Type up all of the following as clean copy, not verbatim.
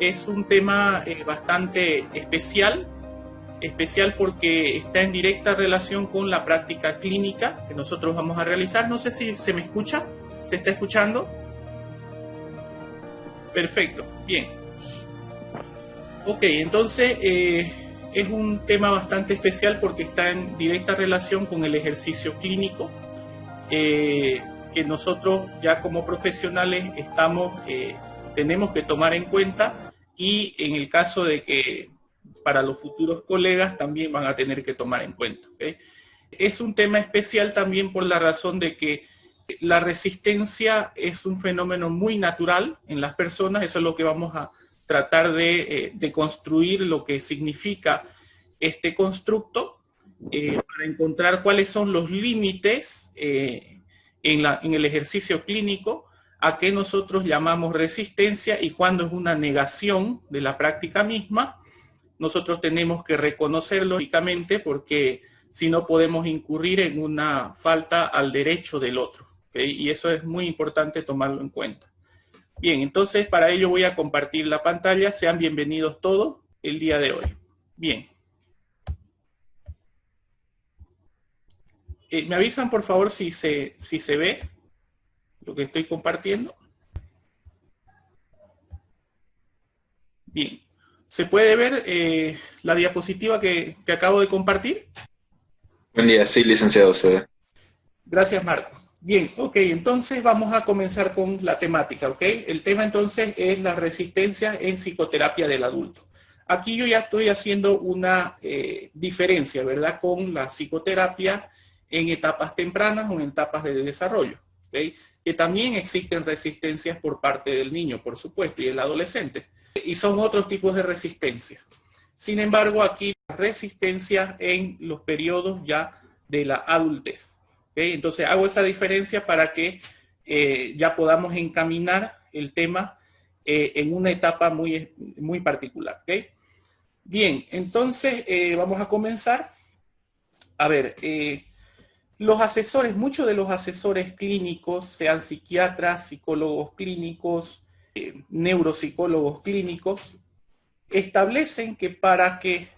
es un tema bastante especial porque está en directa relación con la práctica clínica que nosotros vamos a realizar. No sé si se me escucha, ¿se está escuchando? Perfecto, bien. Ok, entonces es un tema bastante especial porque está en directa relación con el ejercicio clínico que nosotros ya como profesionales tenemos que tomar en cuenta, y en el caso de que para los futuros colegas también van a tener que tomar en cuenta. ¿Okay? Es un tema especial también por la razón de que la resistencia es un fenómeno muy natural en las personas. Eso es lo que vamos a tratar de construir, lo que significa este constructo, para encontrar cuáles son los límites en el ejercicio clínico, a qué nosotros llamamos resistencia y cuándo es una negación de la práctica misma. Nosotros tenemos que reconocerlo lógicamente, porque si no podemos incurrir en una falta al derecho del otro. ¿Okay? Y eso es muy importante tomarlo en cuenta. Bien, entonces para ello voy a compartir la pantalla. Sean bienvenidos todos el día de hoy. Bien. ¿Me avisan por favor si se ve lo que estoy compartiendo? Bien. ¿Se puede ver la diapositiva que acabo de compartir? Buen día, sí, licenciado, se ve. Gracias, Marco. Bien, ok, entonces vamos a comenzar con la temática, ok. El tema entonces es la resistencia en psicoterapia del adulto. Aquí yo ya estoy haciendo una diferencia, ¿verdad?, con la psicoterapia en etapas tempranas o en etapas de desarrollo, ¿ok? Que también existen resistencias por parte del niño, por supuesto, y el adolescente. Y son otros tipos de resistencia. Sin embargo, aquí resistencia en los periodos ya de la adultez. ¿Okay? Entonces hago esa diferencia para que ya podamos encaminar el tema en una etapa muy, muy particular. ¿Okay? Bien, entonces vamos a comenzar. A ver, los asesores, muchos de los asesores clínicos, sean psiquiatras, psicólogos clínicos, neuropsicólogos clínicos, establecen que para que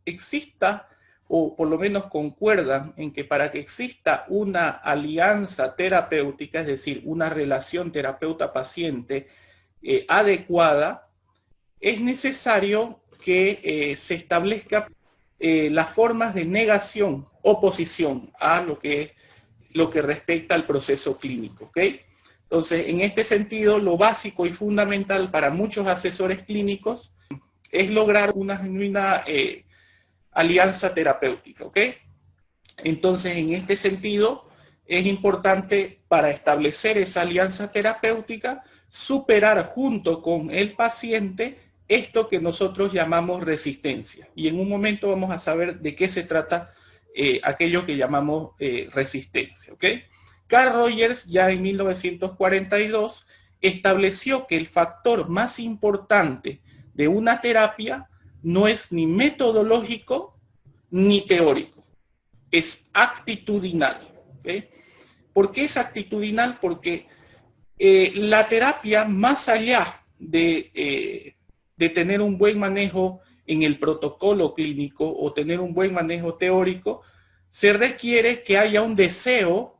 exista, o por lo menos concuerdan en que para que exista una alianza terapéutica, es decir, una relación terapeuta-paciente adecuada, es necesario que se establezca las formas de negación, oposición a lo que respecta al proceso clínico. ¿Okay? Entonces, en este sentido, lo básico y fundamental para muchos asesores clínicos es lograr una genuina alianza terapéutica, ¿ok? Entonces, en este sentido, es importante para establecer esa alianza terapéutica, superar junto con el paciente esto que nosotros llamamos resistencia. Y en un momento vamos a saber de qué se trata aquello que llamamos resistencia, ¿ok? Carl Rogers ya en 1942 estableció que el factor más importante de una terapia no es ni metodológico ni teórico, es actitudinal. ¿Okay? ¿Por qué es actitudinal? Porque la terapia, más allá de tener un buen manejo en el protocolo clínico o tener un buen manejo teórico, se requiere que haya un deseo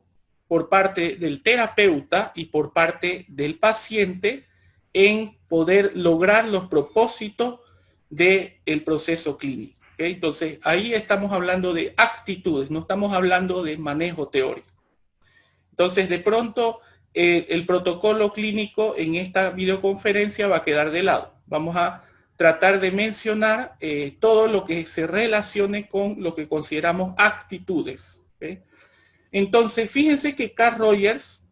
por parte del terapeuta y por parte del paciente en poder lograr los propósitos del proceso clínico. ¿Okay? Entonces, ahí estamos hablando de actitudes, no estamos hablando de manejo teórico. Entonces, de pronto, el protocolo clínico en esta videoconferencia va a quedar de lado. Vamos a tratar de mencionar todo lo que se relacione con lo que consideramos actitudes. ¿Okay? Entonces, fíjense que Carl Rogers,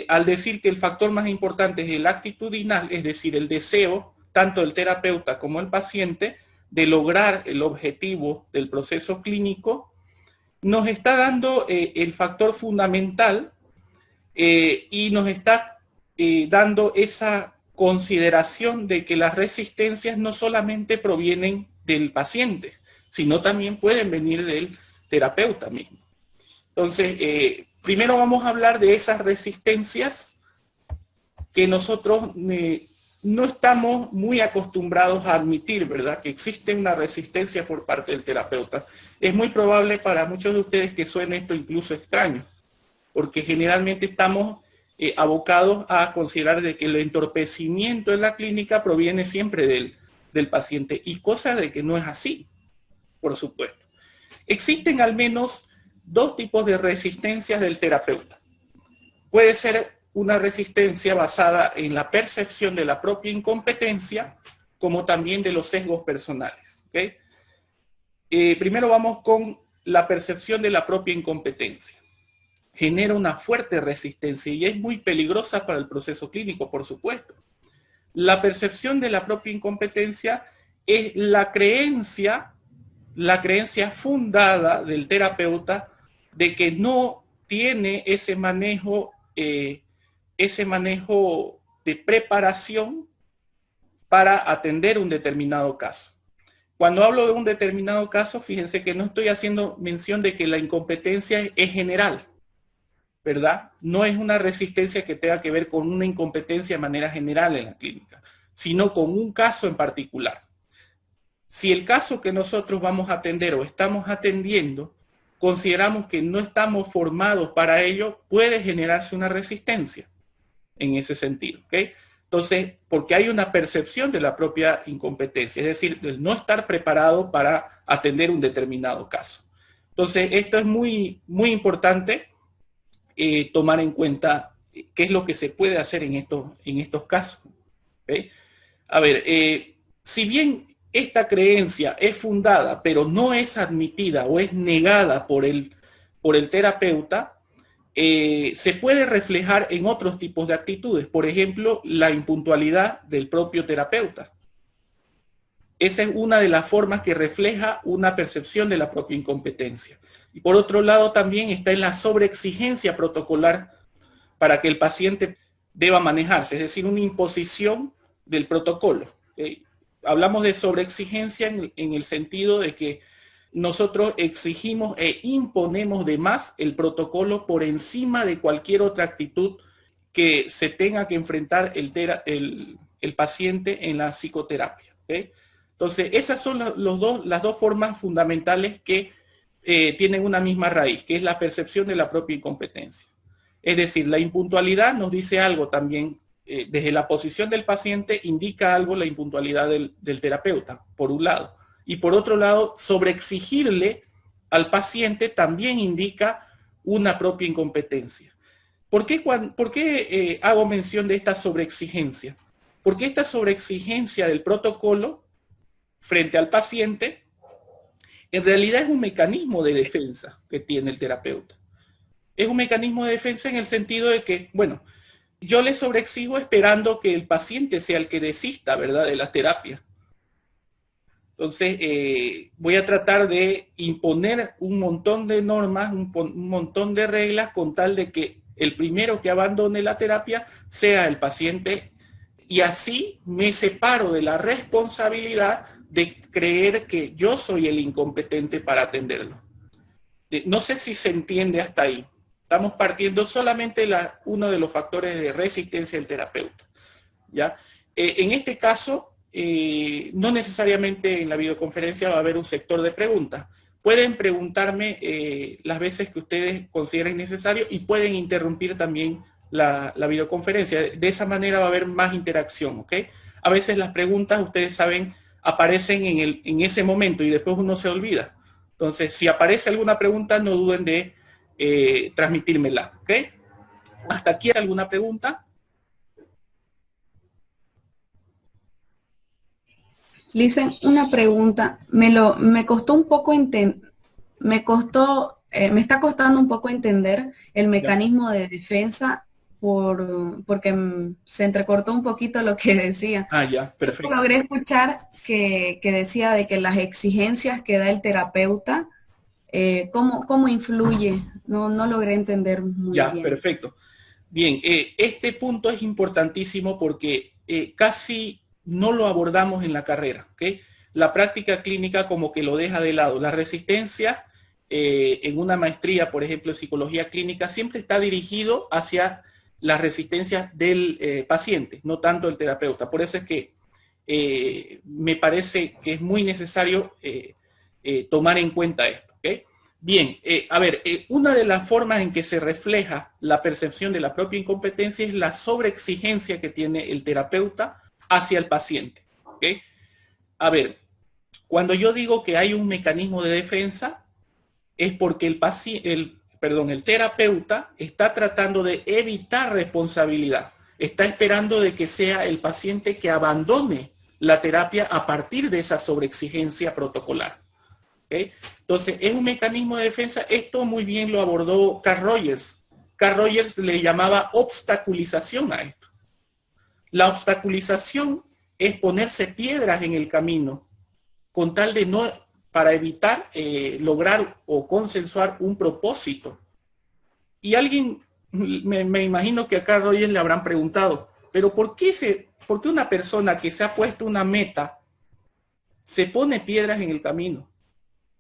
al decir que el factor más importante es el actitudinal, es decir, el deseo, tanto del terapeuta como el paciente, de lograr el objetivo del proceso clínico, nos está dando el factor fundamental y nos está dando esa consideración de que las resistencias no solamente provienen del paciente, sino también pueden venir del terapeuta mismo. Entonces, primero vamos a hablar de esas resistencias que nosotros no estamos muy acostumbrados a admitir, ¿verdad?, que existe una resistencia por parte del terapeuta. Es muy probable para muchos de ustedes que suene esto incluso extraño, porque generalmente estamos abocados a considerar de que el entorpecimiento en la clínica proviene siempre del paciente, y cosa de que no es así, por supuesto. Existen al menos dos tipos de resistencias del terapeuta. Puede ser una resistencia basada en la percepción de la propia incompetencia, como también de los sesgos personales. ¿Okay? Primero vamos con la percepción de la propia incompetencia. Genera una fuerte resistencia y es muy peligrosa para el proceso clínico, por supuesto. La percepción de la propia incompetencia es la creencia fundada del terapeuta de que no tiene ese manejo de preparación para atender un determinado caso. Cuando hablo de un determinado caso, fíjense que no estoy haciendo mención de que la incompetencia es general, ¿verdad? No es una resistencia que tenga que ver con una incompetencia de manera general en la clínica, sino con un caso en particular. Si el caso que nosotros vamos a atender o estamos atendiendo, consideramos que no estamos formados para ello, puede generarse una resistencia en ese sentido, ¿ok? Entonces, porque hay una percepción de la propia incompetencia, es decir, el no estar preparado para atender un determinado caso. Entonces, esto es muy, muy importante tomar en cuenta qué es lo que se puede hacer en estos casos. ¿Okay? A ver, si bien esta creencia es fundada, pero no es admitida o es negada por el terapeuta, se puede reflejar en otros tipos de actitudes. Por ejemplo, la impuntualidad del propio terapeuta. Esa es una de las formas que refleja una percepción de la propia incompetencia. Y por otro lado también está en la sobreexigencia protocolar para que el paciente deba manejarse, es decir, una imposición del protocolo. Hablamos de sobreexigencia en el sentido de que nosotros exigimos e imponemos de más el protocolo por encima de cualquier otra actitud que se tenga que enfrentar el paciente en la psicoterapia. ¿Okay? Entonces, esas son las dos formas fundamentales que tienen una misma raíz, que es la percepción de la propia incompetencia. Es decir, la impuntualidad nos dice algo también, desde la posición del paciente indica algo la impuntualidad del terapeuta, por un lado. Y por otro lado, sobreexigirle al paciente también indica una propia incompetencia. ¿Por qué hago mención de esta sobreexigencia? Porque esta sobreexigencia del protocolo frente al paciente en realidad es un mecanismo de defensa que tiene el terapeuta. Es un mecanismo de defensa en el sentido de que, bueno, yo le sobreexijo esperando que el paciente sea el que desista, ¿verdad?, de la terapia. Entonces, voy a tratar de imponer un montón de normas, un montón de reglas con tal de que el primero que abandone la terapia sea el paciente, y así me separo de la responsabilidad de creer que yo soy el incompetente para atenderlo. No sé si se entiende hasta ahí. Estamos partiendo solamente uno de los factores de resistencia del terapeuta. ¿Ya? En este caso, no necesariamente en la videoconferencia va a haber un sector de preguntas. Pueden preguntarme las veces que ustedes consideren necesario y pueden interrumpir también la videoconferencia. De esa manera va a haber más interacción, ¿ok? A veces las preguntas, ustedes saben, aparecen en ese momento y después uno se olvida. Entonces, si aparece alguna pregunta, no duden de transmitírmela, ¿ok? ¿Hasta aquí alguna pregunta? Licen, una pregunta. Me costó un poco me está costando un poco entender el mecanismo de defensa porque se entrecortó un poquito lo que decía. Ah, ya, perfecto. Solo logré escuchar que decía de que las exigencias que da el terapeuta, ¿cómo influye? No logré entender muy bien. Ya, perfecto. Bien, este punto es importantísimo porque casi no lo abordamos en la carrera, ¿ok? La práctica clínica como que lo deja de lado. La resistencia en una maestría, por ejemplo, en psicología clínica, siempre está dirigido hacia las resistencias del paciente, no tanto el terapeuta. Por eso es que me parece que es muy necesario tomar en cuenta esto. ¿Okay? Bien, a ver, una de las formas en que se refleja la percepción de la propia incompetencia es la sobreexigencia que tiene el terapeuta hacia el paciente. ¿Okay? A ver, cuando yo digo que hay un mecanismo de defensa, es porque el terapeuta está tratando de evitar responsabilidad. Está esperando de que sea el paciente que abandone la terapia a partir de esa sobreexigencia protocolar. ¿Okay? Entonces, es un mecanismo de defensa. Esto muy bien lo abordó Carl Rogers. Carl Rogers le llamaba obstaculización a esto. La obstaculización es ponerse piedras en el camino con tal de no, para evitar lograr o consensuar un propósito. Y alguien, me imagino que a Carl Rogers le habrán preguntado, pero ¿por qué una persona que se ha puesto una meta se pone piedras en el camino?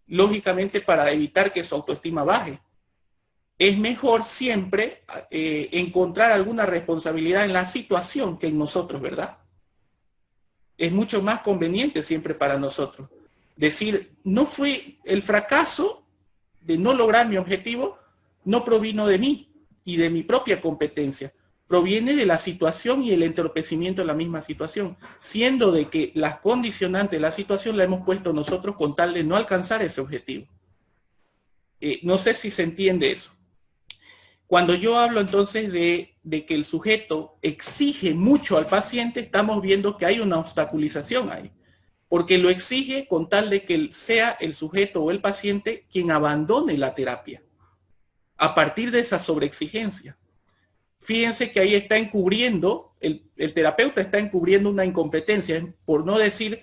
Lógicamente para evitar que su autoestima baje. Es mejor siempre encontrar alguna responsabilidad en la situación que en nosotros, ¿verdad? Es mucho más conveniente siempre para nosotros. Decir, no fue el fracaso de no lograr mi objetivo, no provino de mí y de mi propia competencia. Proviene de la situación y el entorpecimiento de la misma situación, siendo de que las condicionantes de la situación la hemos puesto nosotros con tal de no alcanzar ese objetivo. No sé si se entiende eso. Cuando yo hablo entonces de que el sujeto exige mucho al paciente, estamos viendo que hay una obstaculización ahí, porque lo exige con tal de que sea el sujeto o el paciente quien abandone la terapia, a partir de esa sobreexigencia. Fíjense que ahí está encubriendo, el terapeuta está encubriendo una incompetencia, por no decir,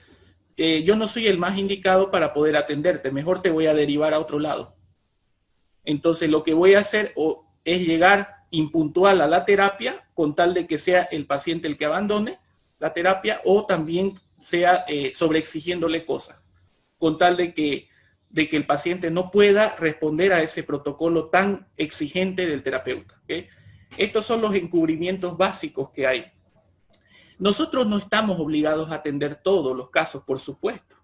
yo no soy el más indicado para poder atenderte, mejor te voy a derivar a otro lado. Entonces lo que voy a hacer es llegar impuntual a la terapia con tal de que sea el paciente el que abandone la terapia, o también sea sobreexigiéndole cosas, con tal de que el paciente no pueda responder a ese protocolo tan exigente del terapeuta. ¿Okay? Estos son los encubrimientos básicos que hay. Nosotros no estamos obligados a atender todos los casos, por supuesto.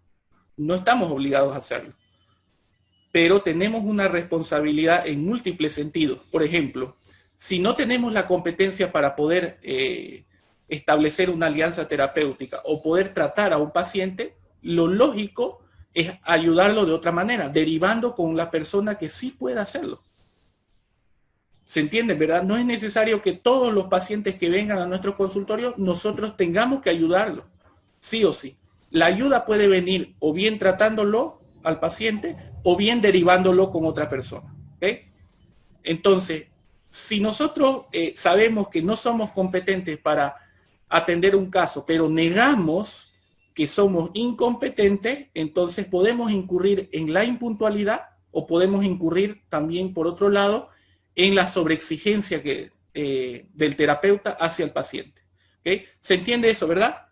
No estamos obligados a hacerlo. Pero tenemos una responsabilidad en múltiples sentidos. Por ejemplo, si no tenemos la competencia para poder establecer una alianza terapéutica o poder tratar a un paciente, lo lógico es ayudarlo de otra manera, derivando con la persona que sí pueda hacerlo. ¿Se entiende, verdad? No es necesario que todos los pacientes que vengan a nuestro consultorio nosotros tengamos que ayudarlo, sí o sí. La ayuda puede venir o bien tratándolo al paciente o bien derivándolo con otra persona. ¿Okay? Entonces, si nosotros sabemos que no somos competentes para atender un caso, pero negamos que somos incompetentes, entonces podemos incurrir en la impuntualidad o podemos incurrir también, por otro lado, en la sobreexigencia del terapeuta hacia el paciente. ¿Okay? ¿Se entiende eso, verdad?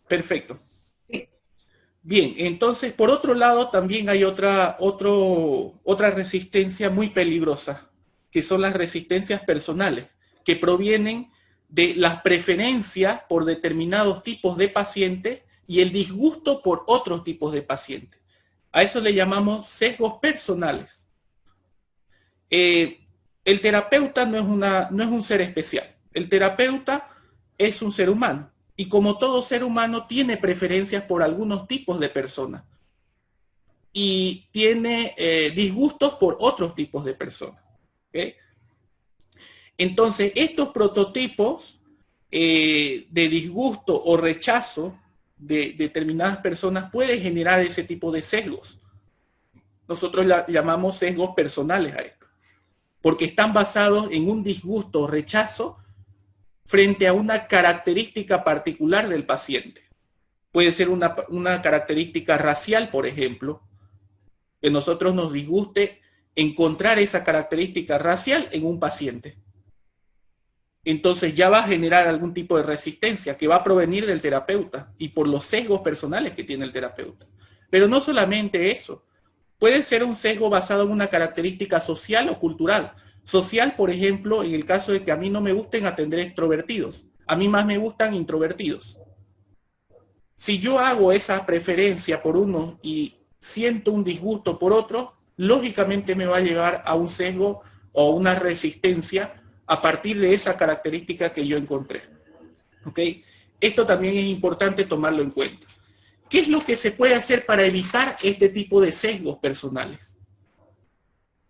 Perfecto. Bien, entonces, por otro lado, también hay otra resistencia muy peligrosa, que son las resistencias personales, que provienen de las preferencias por determinados tipos de pacientes y el disgusto por otros tipos de pacientes. A eso le llamamos sesgos personales. El terapeuta no es un ser especial. El terapeuta es un ser humano. Y como todo ser humano tiene preferencias por algunos tipos de personas. Y tiene disgustos por otros tipos de personas. ¿Okay? Entonces, estos prototipos de disgusto o rechazo de determinadas personas puede generar ese tipo de sesgos. Nosotros llamamos sesgos personales a esto, porque están basados en un disgusto o rechazo frente a una característica particular del paciente. Puede ser una característica racial, por ejemplo, que nosotros nos disguste encontrar esa característica racial en un paciente. Entonces ya va a generar algún tipo de resistencia que va a provenir del terapeuta y por los sesgos personales que tiene el terapeuta. Pero no solamente eso. Puede ser un sesgo basado en una característica social o cultural. Social, por ejemplo, en el caso de que a mí no me gusten atender extrovertidos. A mí más me gustan introvertidos. Si yo hago esa preferencia por uno y siento un disgusto por otro, lógicamente me va a llevar a un sesgo o una resistencia a partir de esa característica que yo encontré. ¿Ok? Esto también es importante tomarlo en cuenta. ¿Qué es lo que se puede hacer para evitar este tipo de sesgos personales?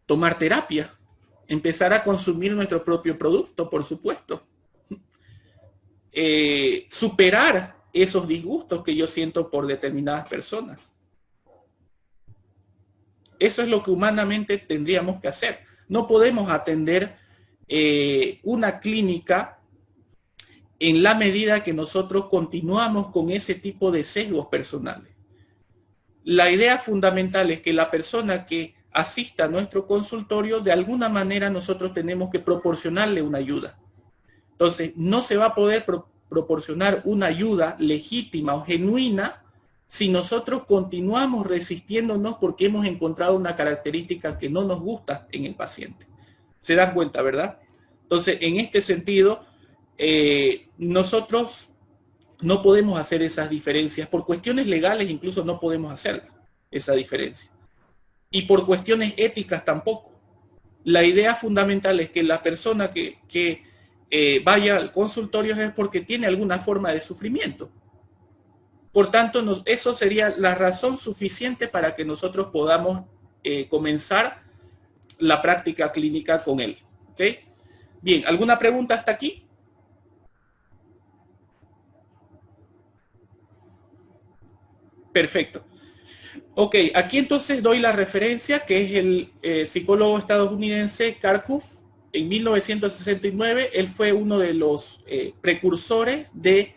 Tomar terapia, empezar a consumir nuestro propio producto, por supuesto. Superar esos disgustos que yo siento por determinadas personas. Eso es lo que humanamente tendríamos que hacer. No podemos atender una clínica en la medida que nosotros continuamos con ese tipo de sesgos personales. La idea fundamental es que la persona que asista a nuestro consultorio, de alguna manera nosotros tenemos que proporcionarle una ayuda. Entonces, no se va a poder proporcionar una ayuda legítima o genuina si nosotros continuamos resistiéndonos porque hemos encontrado una característica que no nos gusta en el paciente. ¿Se dan cuenta, verdad? Entonces, en este sentido, nosotros no podemos hacer esas diferencias. Por cuestiones legales incluso no podemos hacer esa diferencia. Y por cuestiones éticas tampoco. La idea fundamental es que la persona que vaya al consultorio es porque tiene alguna forma de sufrimiento. Por tanto, eso sería la razón suficiente para que nosotros podamos comenzar la práctica clínica con él. ¿Ok? Bien, ¿alguna pregunta hasta aquí? Perfecto. Ok, aquí entonces doy la referencia que es el psicólogo estadounidense Karpuf. En 1969, él fue uno de los precursores de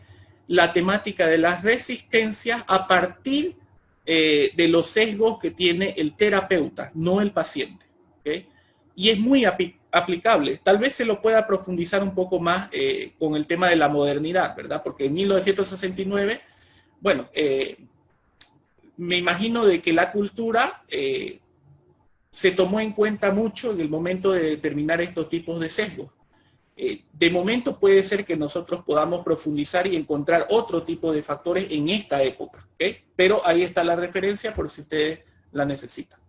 la temática de las resistencias a partir de los sesgos que tiene el terapeuta, no el paciente. ¿Okay? Y es muy aplicable. Tal vez se lo pueda profundizar un poco más con el tema de la modernidad, ¿verdad? Porque en 1969, bueno, me imagino de que la cultura se tomó en cuenta mucho en el momento de determinar estos tipos de sesgos. De momento puede ser que nosotros podamos profundizar y encontrar otro tipo de factores en esta época, ¿okay? Pero ahí está la referencia por si ustedes la necesitan.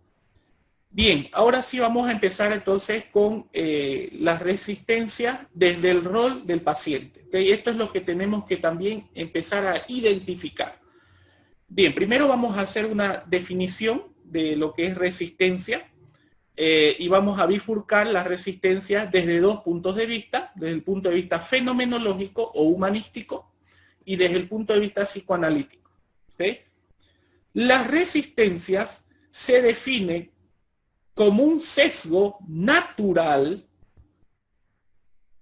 Bien, ahora sí vamos a empezar entonces con las resistencias desde el rol del paciente, ¿okay? Esto es lo que tenemos que también empezar a identificar. Bien, primero vamos a hacer una definición de lo que es resistencia y vamos a bifurcar las resistencias desde dos puntos de vista, desde el punto de vista fenomenológico o humanístico y desde el punto de vista psicoanalítico. ¿Okay? Las resistencias se definen como un sesgo natural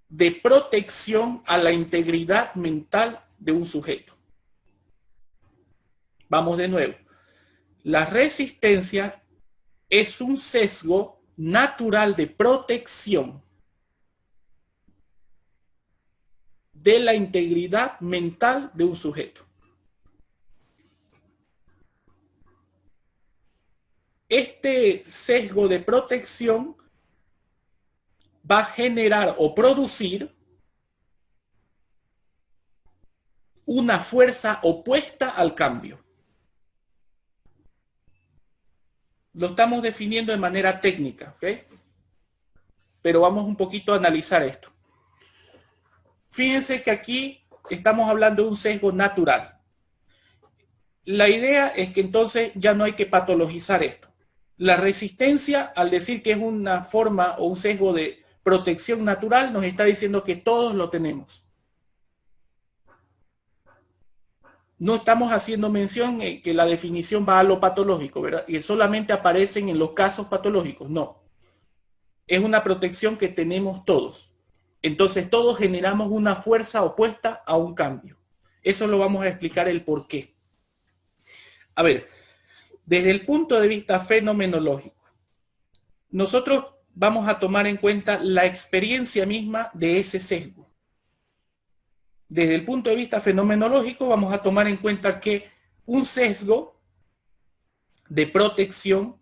de protección a la integridad mental de un sujeto. Vamos de nuevo. La resistencia es un sesgo natural de protección de la integridad mental de un sujeto. Este sesgo de protección va a generar o producir una fuerza opuesta al cambio. Lo estamos definiendo de manera técnica, ¿ok? Pero vamos un poquito a analizar esto. Fíjense que aquí estamos hablando de un sesgo natural. La idea es que entonces ya no hay que patologizar esto. La resistencia, al decir que es una forma o un sesgo de protección natural, nos está diciendo que todos lo tenemos. No estamos haciendo mención en que la definición va a lo patológico, ¿verdad? Y solamente aparecen en los casos patológicos. No. Es una protección que tenemos todos. Entonces todos generamos una fuerza opuesta a un cambio. Eso lo vamos a explicar el por qué. A ver, desde el punto de vista fenomenológico, nosotros vamos a tomar en cuenta la experiencia misma de ese sesgo. Desde el punto de vista fenomenológico vamos a tomar en cuenta que un sesgo de protección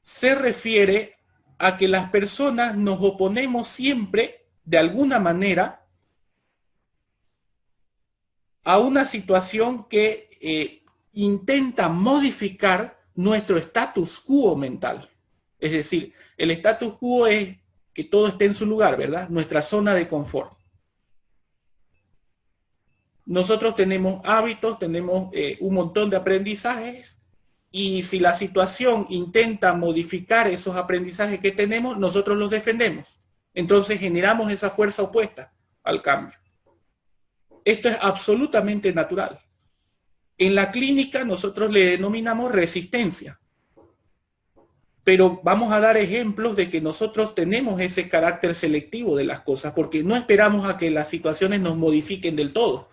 se refiere a que las personas nos oponemos siempre, de alguna manera, a una situación que intenta modificar nuestro status quo mental. Es decir, el status quo es que todo esté en su lugar, ¿verdad? Nuestra zona de confort. Nosotros tenemos hábitos, tenemos un montón de aprendizajes, y si la situación intenta modificar esos aprendizajes que tenemos, nosotros los defendemos. Entonces generamos esa fuerza opuesta al cambio. Esto es absolutamente natural. En la clínica nosotros le denominamos resistencia. Pero vamos a dar ejemplos de que nosotros tenemos ese carácter selectivo de las cosas, porque no esperamos a que las situaciones nos modifiquen del todo.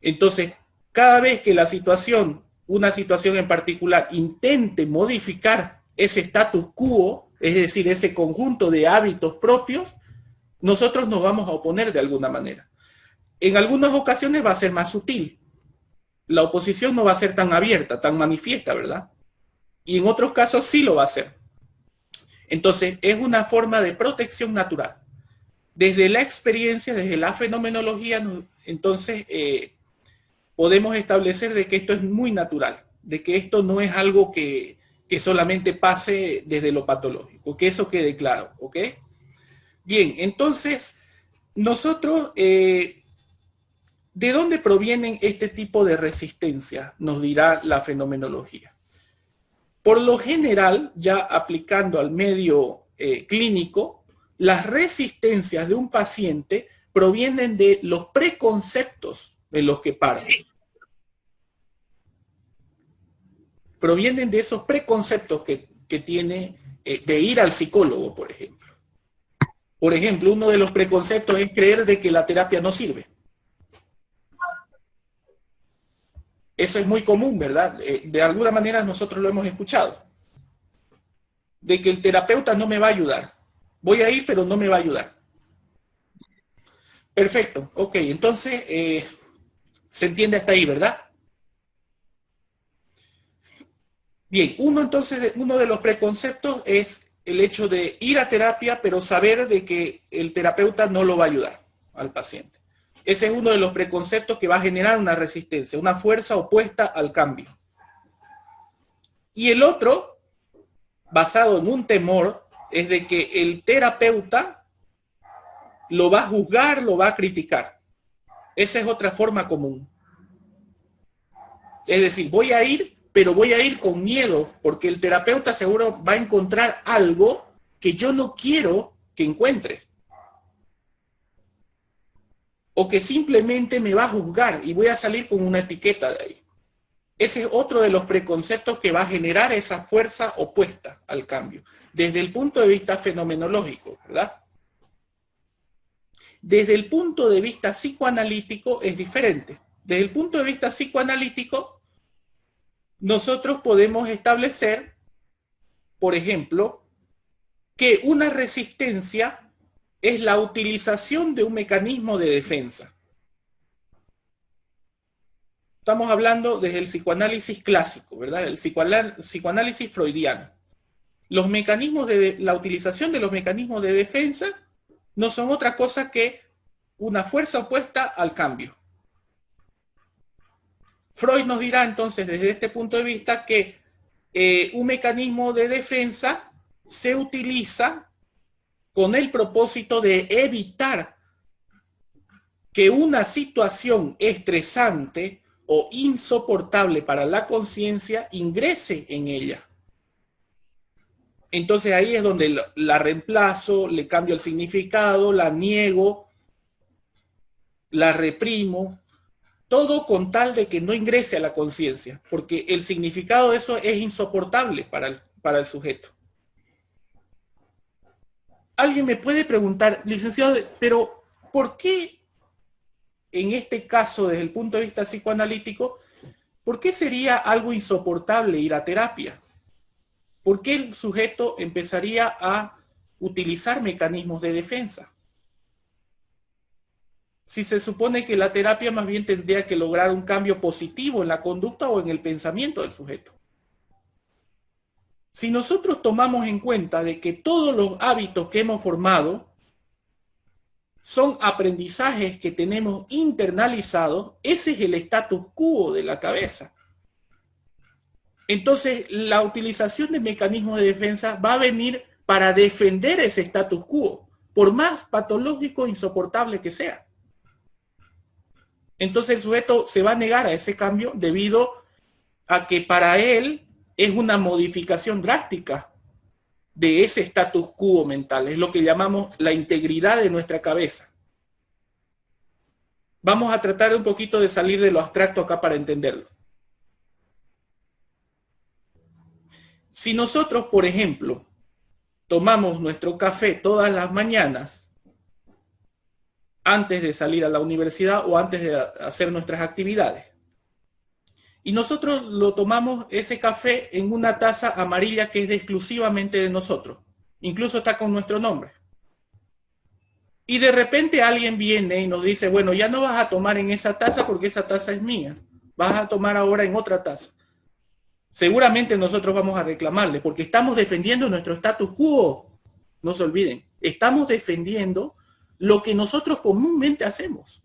Entonces, cada vez que la situación, una situación en particular, intente modificar ese status quo, es decir, ese conjunto de hábitos propios, nosotros nos vamos a oponer de alguna manera. En algunas ocasiones va a ser más sutil. La oposición no va a ser tan abierta, tan manifiesta, ¿verdad? Y en otros casos sí lo va a hacer. Entonces, es una forma de protección natural. Desde la experiencia, desde la fenomenología, entonces podemos establecer de que esto es muy natural, de que esto no es algo que solamente pase desde lo patológico, que eso quede claro, ¿ok? Bien, entonces, nosotros, ¿de dónde provienen este tipo de resistencia? Nos dirá la fenomenología. Por lo general, ya aplicando al medio clínico, las resistencias de un paciente provienen de los preconceptos en los que parte. Provienen de esos preconceptos que tiene de ir al psicólogo, por ejemplo. Por ejemplo, uno de los preconceptos es creer de que la terapia no sirve. Eso es muy común, ¿verdad? De alguna manera nosotros lo hemos escuchado. De que el terapeuta no me va a ayudar. Voy a ir, pero no me va a ayudar. Perfecto. Ok, entonces se entiende hasta ahí, ¿verdad? Bien, uno de los preconceptos es el hecho de ir a terapia, pero saber de que el terapeuta no lo va a ayudar al paciente. Ese es uno de los preconceptos que va a generar una resistencia, una fuerza opuesta al cambio. Y el otro, basado en un temor, es de que el terapeuta lo va a juzgar, lo va a criticar. Esa es otra forma común. Es decir, voy a ir, pero voy a ir con miedo, porque el terapeuta seguro va a encontrar algo que yo no quiero que encuentre. O que simplemente me va a juzgar y voy a salir con una etiqueta de ahí. Ese es otro de los preconceptos que va a generar esa fuerza opuesta al cambio, desde el punto de vista fenomenológico, ¿verdad? Desde el punto de vista psicoanalítico es diferente. Desde el punto de vista psicoanalítico, nosotros podemos establecer, por ejemplo, que una resistencia es la utilización de un mecanismo de defensa. Estamos hablando desde el psicoanálisis clásico, ¿verdad? El psicoanálisis freudiano. Los mecanismos la utilización de los mecanismos de defensa no son otra cosa que una fuerza opuesta al cambio. Freud nos dirá entonces desde este punto de vista que un mecanismo de defensa se utiliza con el propósito de evitar que una situación estresante o insoportable para la conciencia ingrese en ella. Entonces ahí es donde la reemplazo, le cambio el significado, la niego, la reprimo, todo con tal de que no ingrese a la conciencia, porque el significado de eso es insoportable para el sujeto. Alguien me puede preguntar, licenciado, pero ¿por qué en este caso, desde el punto de vista psicoanalítico, por qué sería algo insoportable ir a terapia? ¿Por qué el sujeto empezaría a utilizar mecanismos de defensa? Si se supone que la terapia más bien tendría que lograr un cambio positivo en la conducta o en el pensamiento del sujeto. Si nosotros tomamos en cuenta de que todos los hábitos que hemos formado son aprendizajes que tenemos internalizados, ese es el status quo de la cabeza. Entonces, la utilización de mecanismos de defensa va a venir para defender ese status quo, por más patológico e insoportable que sea. Entonces, el sujeto se va a negar a ese cambio debido a que para él es una modificación drástica de ese status quo mental. Es lo que llamamos la integridad de nuestra cabeza. Vamos a tratar un poquito de salir de lo abstracto acá para entenderlo. Si nosotros, por ejemplo, tomamos nuestro café todas las mañanas antes de salir a la universidad o antes de hacer nuestras actividades, y nosotros lo tomamos ese café en una taza amarilla que es exclusivamente de nosotros, incluso está con nuestro nombre, y de repente alguien viene y nos dice, bueno, ya no vas a tomar en esa taza porque esa taza es mía, vas a tomar ahora en otra taza. Seguramente nosotros vamos a reclamarle, porque estamos defendiendo nuestro status quo. No se olviden, estamos defendiendo lo que nosotros comúnmente hacemos.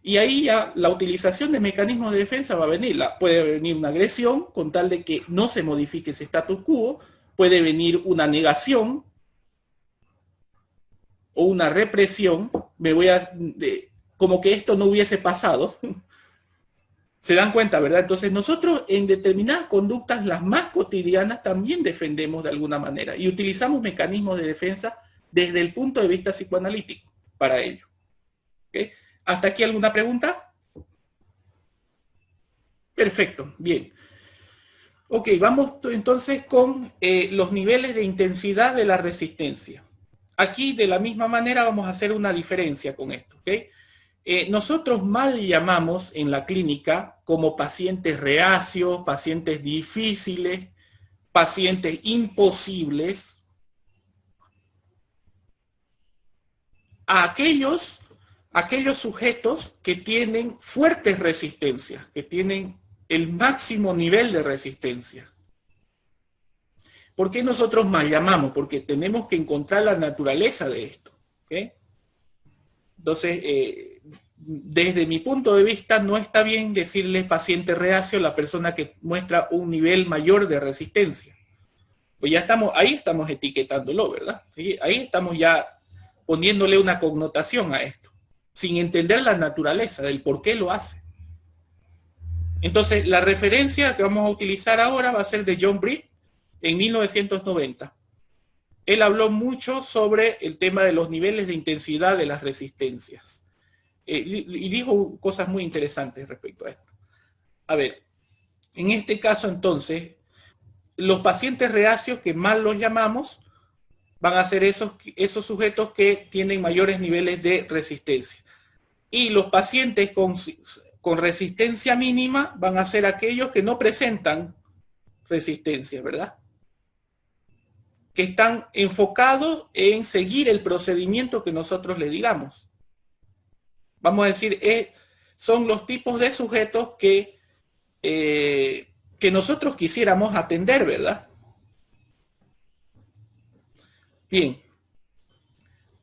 Y ahí ya la utilización de mecanismos de defensa va a venir. Puede venir una agresión con tal de que no se modifique ese status quo, puede venir una negación o una represión, como que esto no hubiese pasado. Se dan cuenta, ¿verdad? Entonces nosotros en determinadas conductas, las más cotidianas, también defendemos de alguna manera y utilizamos mecanismos de defensa desde el punto de vista psicoanalítico para ello. ¿Okay? ¿Hasta aquí alguna pregunta? Perfecto, bien. Ok, vamos entonces con los niveles de intensidad de la resistencia. Aquí de la misma manera vamos a hacer una diferencia con esto, ¿ok? Nosotros mal llamamos en la clínica como pacientes reacios, pacientes difíciles, pacientes imposibles, a aquellos sujetos que tienen fuertes resistencias, que tienen el máximo nivel de resistencia. ¿Por qué nosotros mal llamamos? Porque tenemos que encontrar la naturaleza de esto, ¿okay? Entonces, desde mi punto de vista, no está bien decirle paciente reacio a la persona que muestra un nivel mayor de resistencia. Pues ya ahí estamos etiquetándolo, ¿verdad? ¿Sí? Ahí estamos ya poniéndole una connotación a esto, sin entender la naturaleza del por qué lo hace. Entonces, la referencia que vamos a utilizar ahora va a ser de John Britt en 1990. Él habló mucho sobre el tema de los niveles de intensidad de las resistencias. Y dijo cosas muy interesantes respecto a esto. A ver, en este caso entonces, los pacientes reacios, que mal los llamamos, van a ser esos sujetos que tienen mayores niveles de resistencia. Y los pacientes con resistencia mínima van a ser aquellos que no presentan resistencia, ¿verdad? Que están enfocados en seguir el procedimiento que nosotros le digamos. Vamos a decir, son los tipos de sujetos que nosotros quisiéramos atender, ¿verdad? Bien.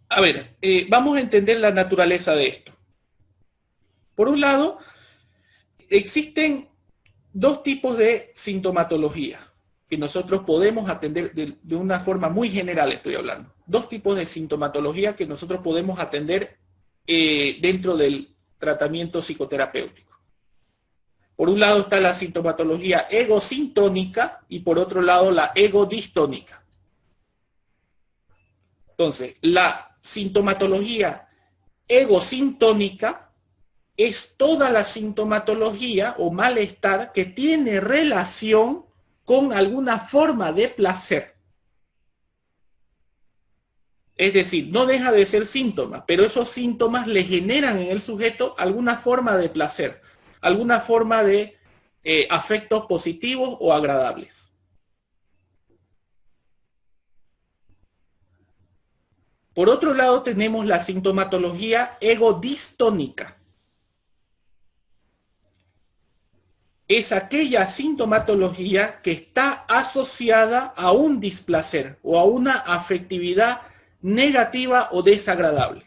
A ver, vamos a entender la naturaleza de esto. Por un lado, existen dos tipos de sintomatología que nosotros podemos atender de una forma muy general, estoy hablando. Dos tipos de sintomatología que nosotros podemos atender dentro del tratamiento psicoterapéutico. Por un lado está la sintomatología egosintónica y por otro lado la egodistónica. Entonces, la sintomatología egosintónica es toda la sintomatología o malestar que tiene relación con alguna forma de placer. Es decir, no deja de ser síntoma, pero esos síntomas le generan en el sujeto alguna forma de placer, alguna forma de afectos positivos o agradables. Por otro lado, tenemos la sintomatología egodistónica. es aquella sintomatología que está asociada a un displacer o a una afectividad negativa o desagradable.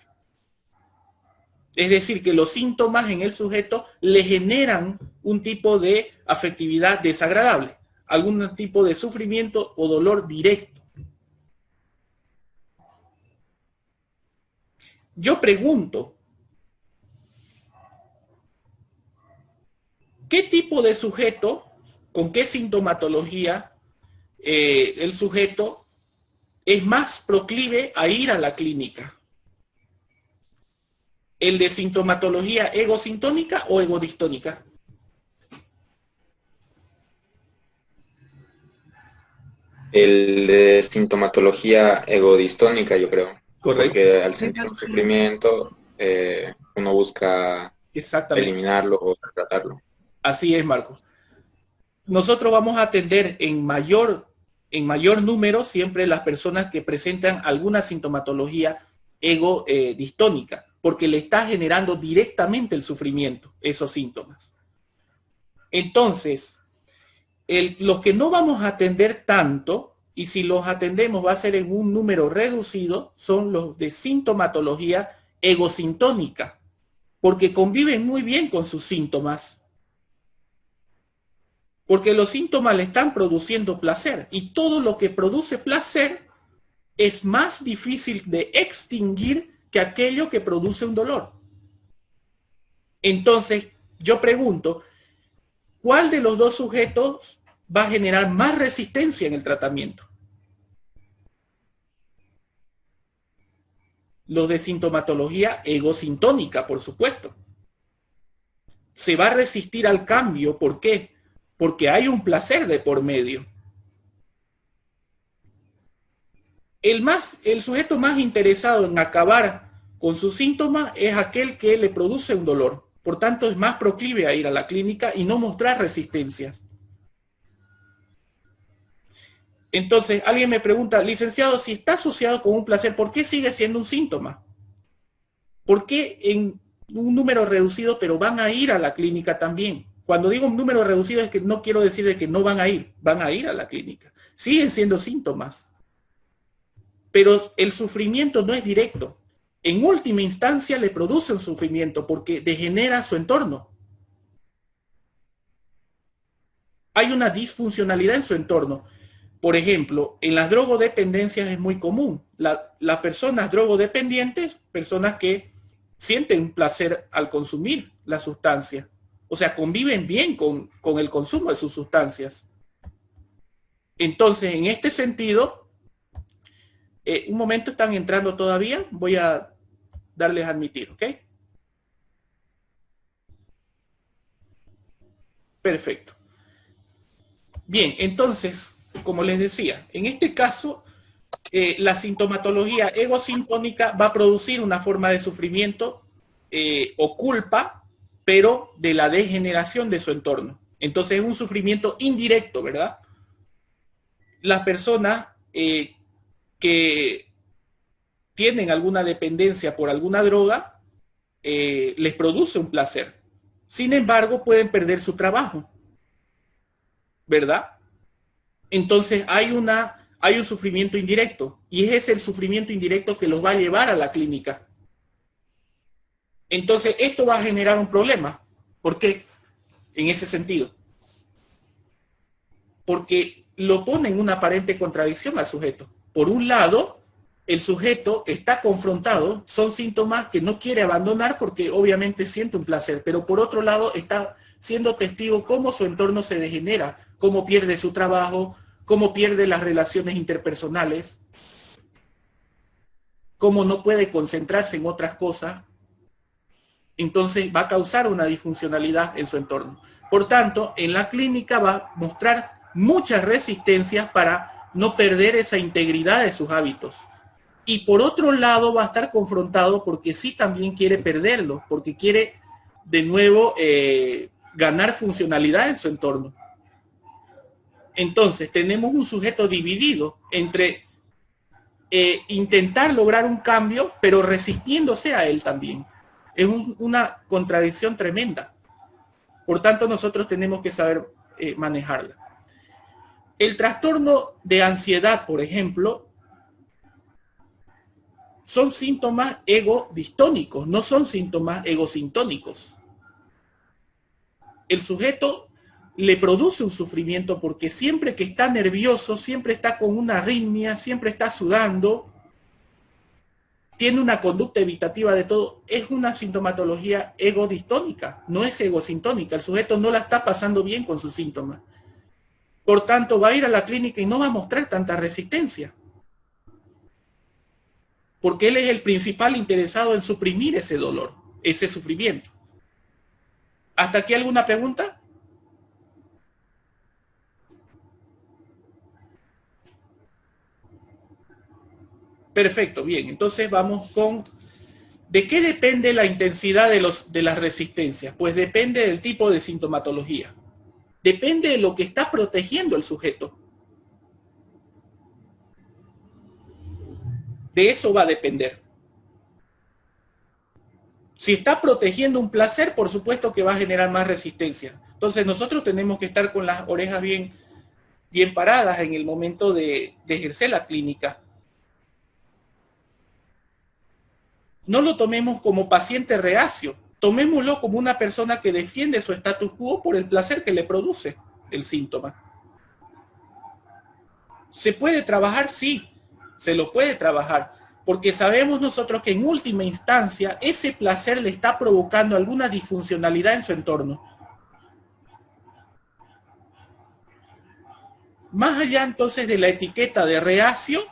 Es decir, que los síntomas en el sujeto le generan un tipo de afectividad desagradable, algún tipo de sufrimiento o dolor directo. Yo pregunto, ¿qué tipo de sujeto, con qué sintomatología el sujeto es más proclive a ir a la clínica? ¿El de sintomatología egosintónica o egodistónica? El de sintomatología egodistónica, yo creo. Correcto. Porque al sentir un sufrimiento, uno busca Exactamente. eliminarlo o tratarlo. Así es, Marco. Nosotros vamos a atender en mayor número siempre las personas que presentan alguna sintomatología egodistónica, porque le está generando directamente el sufrimiento, esos síntomas. Entonces, los que no vamos a atender tanto, y si los atendemos va a ser en un número reducido, son los de sintomatología egosintónica, porque conviven muy bien con sus síntomas. Porque los síntomas le están produciendo placer, y todo lo que produce placer es más difícil de extinguir que aquello que produce un dolor. Entonces, yo pregunto, ¿cuál de los dos sujetos va a generar más resistencia en el tratamiento? Los de sintomatología egosintónica, por supuesto. Se va a resistir al cambio, ¿por qué? Porque hay un placer de por medio. El sujeto más interesado en acabar con sus síntomas es aquel que le produce un dolor. Por tanto, es más proclive a ir a la clínica y no mostrar resistencias. Entonces, alguien me pregunta, licenciado, si está asociado con un placer, ¿por qué sigue siendo un síntoma? ¿Por qué en un número reducido, pero van a ir a la clínica también? Cuando digo un número reducido es que no quiero decir de que no van a ir a la clínica. Siguen siendo síntomas. Pero el sufrimiento no es directo. En última instancia le produce un sufrimiento porque degenera su entorno. Hay una disfuncionalidad en su entorno. Por ejemplo, en las drogodependencias es muy común. Las personas drogodependientes, personas que sienten placer al consumir la sustancia. O sea, conviven bien con el consumo de sus sustancias. Entonces, en este sentido, un momento, están entrando todavía. Voy a darles a admitir, ¿ok? Perfecto. Bien, entonces, como les decía, en este caso, la sintomatología egosintónica va a producir una forma de sufrimiento o culpa, pero de la degeneración de su entorno. Entonces es un sufrimiento indirecto, ¿verdad? Las personas que tienen alguna dependencia por alguna droga, les produce un placer. Sin embargo, pueden perder su trabajo, ¿verdad? Entonces hay un sufrimiento indirecto, y es el sufrimiento indirecto que los va a llevar a la clínica. Entonces esto va a generar un problema. ¿Por qué? En ese sentido. Porque lo pone en una aparente contradicción al sujeto. Por un lado, el sujeto está confrontado, son síntomas que no quiere abandonar porque obviamente siente un placer, pero por otro lado está siendo testigo cómo su entorno se degenera, cómo pierde su trabajo, cómo pierde las relaciones interpersonales, cómo no puede concentrarse en otras cosas. Entonces va a causar una disfuncionalidad en su entorno. Por tanto, en la clínica va a mostrar muchas resistencias para no perder esa integridad de sus hábitos. Y por otro lado va a estar confrontado porque sí también quiere perderlo, porque quiere de nuevo ganar funcionalidad en su entorno. Entonces tenemos un sujeto dividido entre intentar lograr un cambio, pero resistiéndose a él también. Es una contradicción tremenda. Por tanto, nosotros tenemos que saber manejarla. El trastorno de ansiedad, por ejemplo, son síntomas egodistónicos, no son síntomas egosintónicos. El sujeto le produce un sufrimiento porque siempre que está nervioso, siempre está con una arritmia, siempre está sudando, tiene una conducta evitativa de todo, es una sintomatología egodistónica, no es egosintónica. El sujeto no la está pasando bien con sus síntomas. Por tanto, va a ir a la clínica y no va a mostrar tanta resistencia. Porque él es el principal interesado en suprimir ese dolor, ese sufrimiento. ¿Hasta aquí alguna pregunta? Perfecto, bien. Entonces vamos con... ¿De qué depende la intensidad de las resistencias? Pues depende del tipo de sintomatología. Depende de lo que está protegiendo el sujeto. De eso va a depender. Si está protegiendo un placer, por supuesto que va a generar más resistencia. Entonces nosotros tenemos que estar con las orejas bien paradas en el momento de ejercer la clínica. No lo tomemos como paciente reacio, tomémoslo como una persona que defiende su status quo por el placer que le produce el síntoma. ¿Se puede trabajar? Sí, se lo puede trabajar, porque sabemos nosotros que en última instancia ese placer le está provocando alguna disfuncionalidad en su entorno. Más allá entonces de la etiqueta de reacio,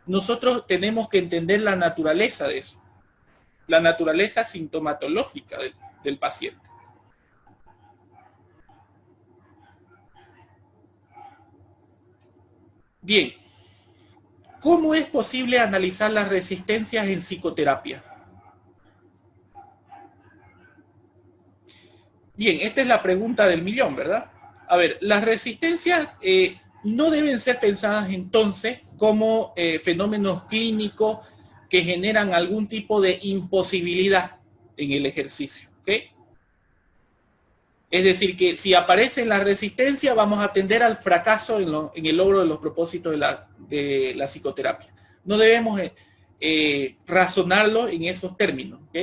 nosotros tenemos que entender la naturaleza de eso. La naturaleza sintomatológica del paciente. Bien, ¿cómo es posible analizar las resistencias en psicoterapia? Bien, esta es la pregunta del millón, ¿verdad? A ver, las resistencias no deben ser pensadas entonces como fenómenos clínicos que generan algún tipo de imposibilidad en el ejercicio, ¿ok? Es decir, que si aparece la resistencia, vamos a tender al fracaso en el logro de los propósitos de la psicoterapia. No debemos razonarlo en esos términos, ¿ok?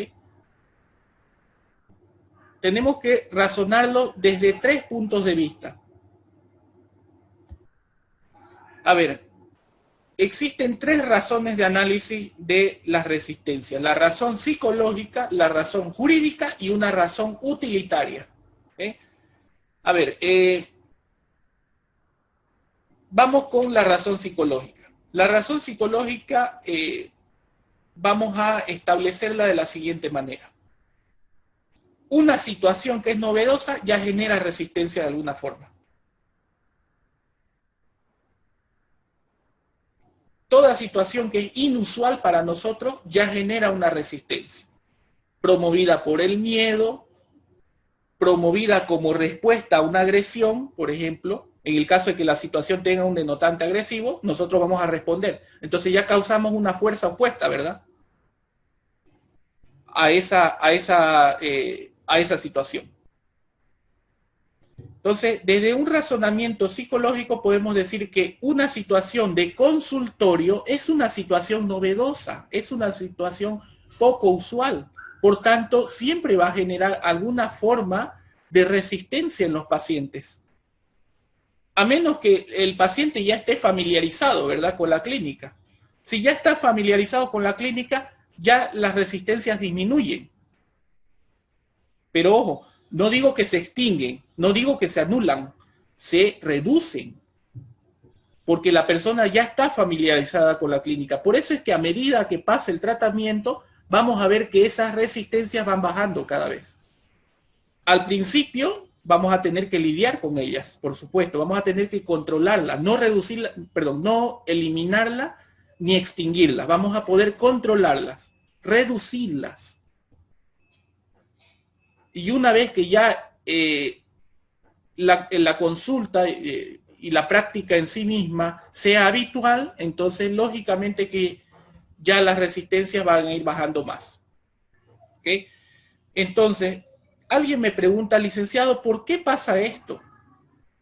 Tenemos que razonarlo desde 3 puntos de vista. A ver, existen 3 razones de análisis de las resistencias. La razón psicológica, la razón jurídica y una razón utilitaria. ¿Okay? A ver, vamos con la razón psicológica. La razón psicológica vamos a establecerla de la siguiente manera. Una situación que es novedosa ya genera resistencia de alguna forma. Toda situación que es inusual para nosotros ya genera una resistencia, promovida por el miedo, promovida como respuesta a una agresión, por ejemplo, en el caso de que la situación tenga un denotante agresivo, nosotros vamos a responder. Entonces ya causamos una fuerza opuesta, ¿verdad? A esa situación. Entonces, desde un razonamiento psicológico podemos decir que una situación de consultorio es una situación novedosa, es una situación poco usual. Por tanto, siempre va a generar alguna forma de resistencia en los pacientes. A menos que el paciente ya esté familiarizado, ¿verdad?, con la clínica. Si ya está familiarizado con la clínica, ya las resistencias disminuyen. Pero ojo, no digo que se extinguen, no digo que se anulan, se reducen. Porque la persona ya está familiarizada con la clínica. Por eso es que a medida que pasa el tratamiento, vamos a ver que esas resistencias van bajando cada vez. Al principio vamos a tener que lidiar con ellas, por supuesto. Vamos a tener que controlarlas, no reducirla, perdón, no eliminarla ni extinguirlas. Vamos a poder controlarlas, reducirlas. Y una vez que ya la consulta y la práctica en sí misma sea habitual, entonces lógicamente que ya las resistencias van a ir bajando más. ¿Okay? Entonces, alguien me pregunta, licenciado, ¿por qué pasa esto?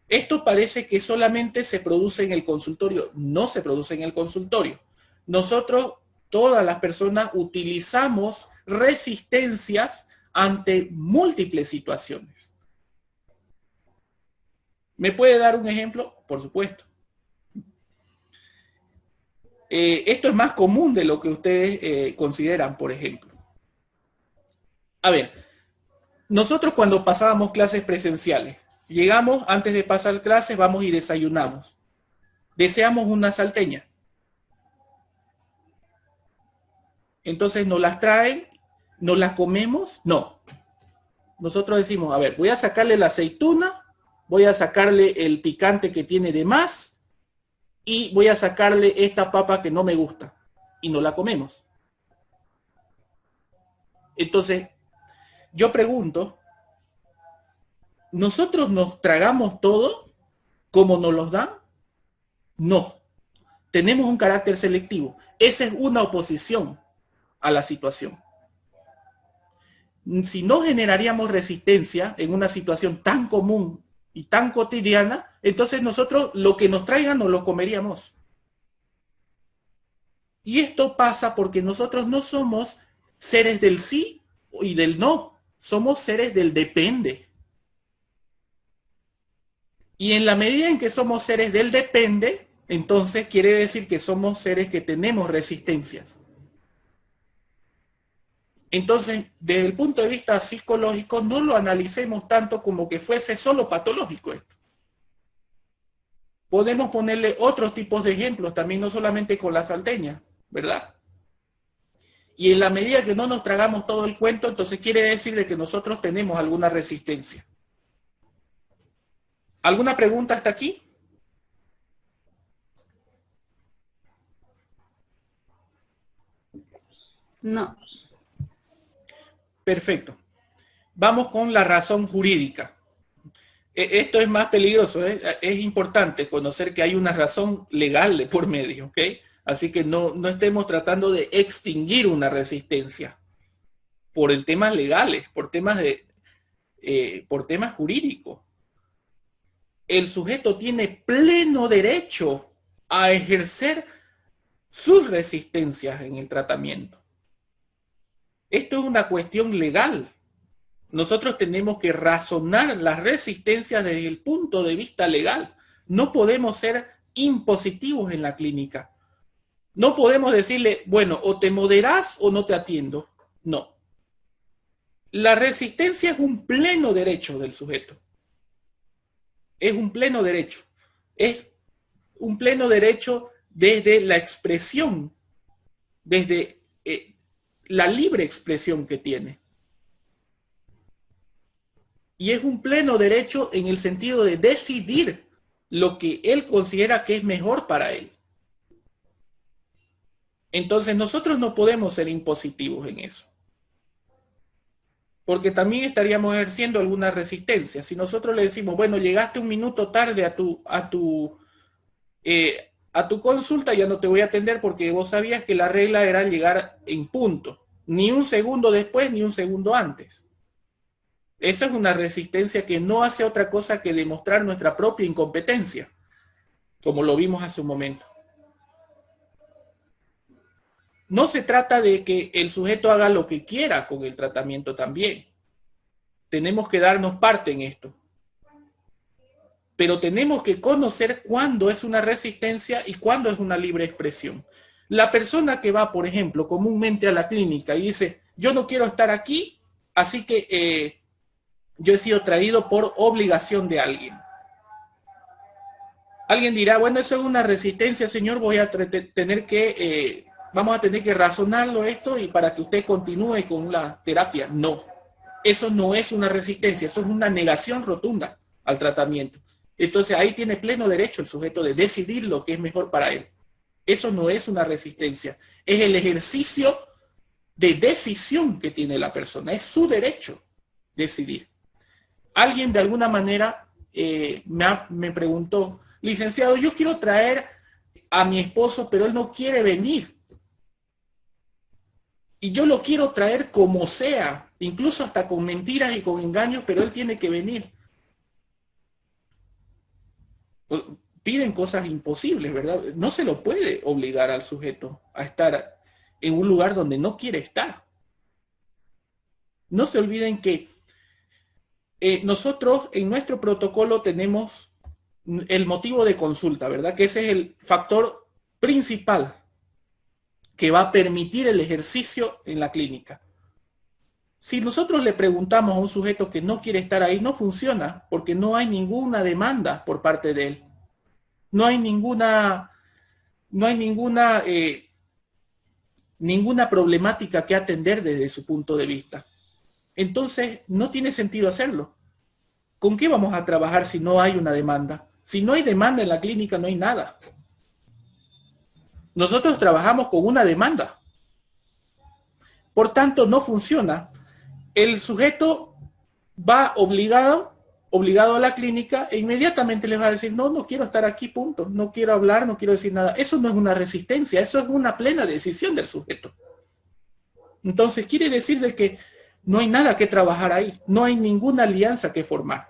Esto parece que solamente se produce en el consultorio. No se produce en el consultorio. Nosotros, todas las personas, utilizamos resistencias ante múltiples situaciones. ¿Me puede dar un ejemplo? Por supuesto. Esto es más común de lo que ustedes consideran, por ejemplo. A ver, nosotros cuando pasábamos clases presenciales, llegamos, antes de pasar clases, vamos y desayunamos. Deseamos una salteña. Entonces nos las traen, nos las comemos. No. Nosotros decimos, a ver, voy a sacarle la aceituna, voy a sacarle el picante que tiene de más y voy a sacarle esta papa que no me gusta. Y nos la comemos. Entonces, yo pregunto, ¿nosotros nos tragamos todo como nos los dan? No. Tenemos un carácter selectivo. Esa es una oposición a la situación. Si no generaríamos resistencia en una situación tan común y tan cotidiana, entonces nosotros lo que nos traigan nos lo comeríamos. Y esto pasa porque nosotros no somos seres del sí y del no. Somos seres del depende. Y en la medida en que somos seres del depende, entonces quiere decir que somos seres que tenemos resistencias. Entonces, desde el punto de vista psicológico, no lo analicemos tanto como que fuese solo patológico esto. Podemos ponerle otros tipos de ejemplos, también no solamente con la salteña, ¿verdad? Y en la medida que no nos tragamos todo el cuento, entonces quiere decir de que nosotros tenemos alguna resistencia. ¿Alguna pregunta hasta aquí? No. Perfecto. Vamos con la razón jurídica. Esto es más peligroso, ¿eh? Es importante conocer que hay una razón legal de por medio, ¿ok? Así que no estemos tratando de extinguir una resistencia por el temas legales, por temas jurídicos. El sujeto tiene pleno derecho a ejercer sus resistencias en el tratamiento. Esto es una cuestión legal. Nosotros tenemos que razonar las resistencias desde el punto de vista legal. No podemos ser impositivos en la clínica. No podemos decirle, bueno, o te moderás o no te atiendo. No. La resistencia es un pleno derecho del sujeto. Es un pleno derecho. Es un pleno derecho desde la expresión, desde la libre expresión que tiene. Y es un pleno derecho en el sentido de decidir lo que él considera que es mejor para él. Entonces nosotros no podemos ser impositivos en eso. Porque también estaríamos ejerciendo alguna resistencia. Si nosotros le decimos, bueno, llegaste un minuto tarde a tu consulta, ya no te voy a atender porque vos sabías que la regla era llegar en punto. Ni un segundo después, ni un segundo antes. Esa es una resistencia que no hace otra cosa que demostrar nuestra propia incompetencia, como lo vimos hace un momento. No se trata de que el sujeto haga lo que quiera con el tratamiento también. Tenemos que darnos parte en esto. Pero tenemos que conocer cuándo es una resistencia y cuándo es una libre expresión. La persona que va, por ejemplo, comúnmente a la clínica y dice, yo no quiero estar aquí, así que yo he sido traído por obligación de alguien. Alguien dirá, bueno, eso es una resistencia, señor, voy a tener que, vamos a tener que razonarlo esto y para que usted continúe con la terapia. No, eso no es una resistencia, eso es una negación rotunda al tratamiento. Entonces ahí tiene pleno derecho el sujeto de decidir lo que es mejor para él. Eso no es una resistencia, es el ejercicio de decisión que tiene la persona, es su derecho decidir. Alguien de alguna manera me preguntó, licenciado, yo quiero traer a mi esposo, pero él no quiere venir. y yo lo quiero traer como sea, incluso hasta con mentiras y con engaños, pero él tiene que venir. Piden cosas imposibles, ¿verdad? No se lo puede obligar al sujeto a estar en un lugar donde no quiere estar. No se olviden que nosotros en nuestro protocolo tenemos el motivo de consulta, ¿verdad? Que ese es el factor principal que va a permitir el ejercicio en la clínica. Si nosotros le preguntamos a un sujeto que no quiere estar ahí, no funciona, porque no hay ninguna demanda por parte de él. No hay ninguna problemática que atender desde su punto de vista. Entonces, no tiene sentido hacerlo. ¿Con qué vamos a trabajar si no hay una demanda? Si no hay demanda en la clínica, no hay nada. Nosotros trabajamos con una demanda. Por tanto, no funciona. El sujeto va obligado a la clínica e inmediatamente les va a decir, no quiero estar aquí, punto. No quiero hablar, no quiero decir nada. Eso no es una resistencia, eso es una plena decisión del sujeto. Entonces, quiere decir de que no hay nada que trabajar ahí, no hay ninguna alianza que formar.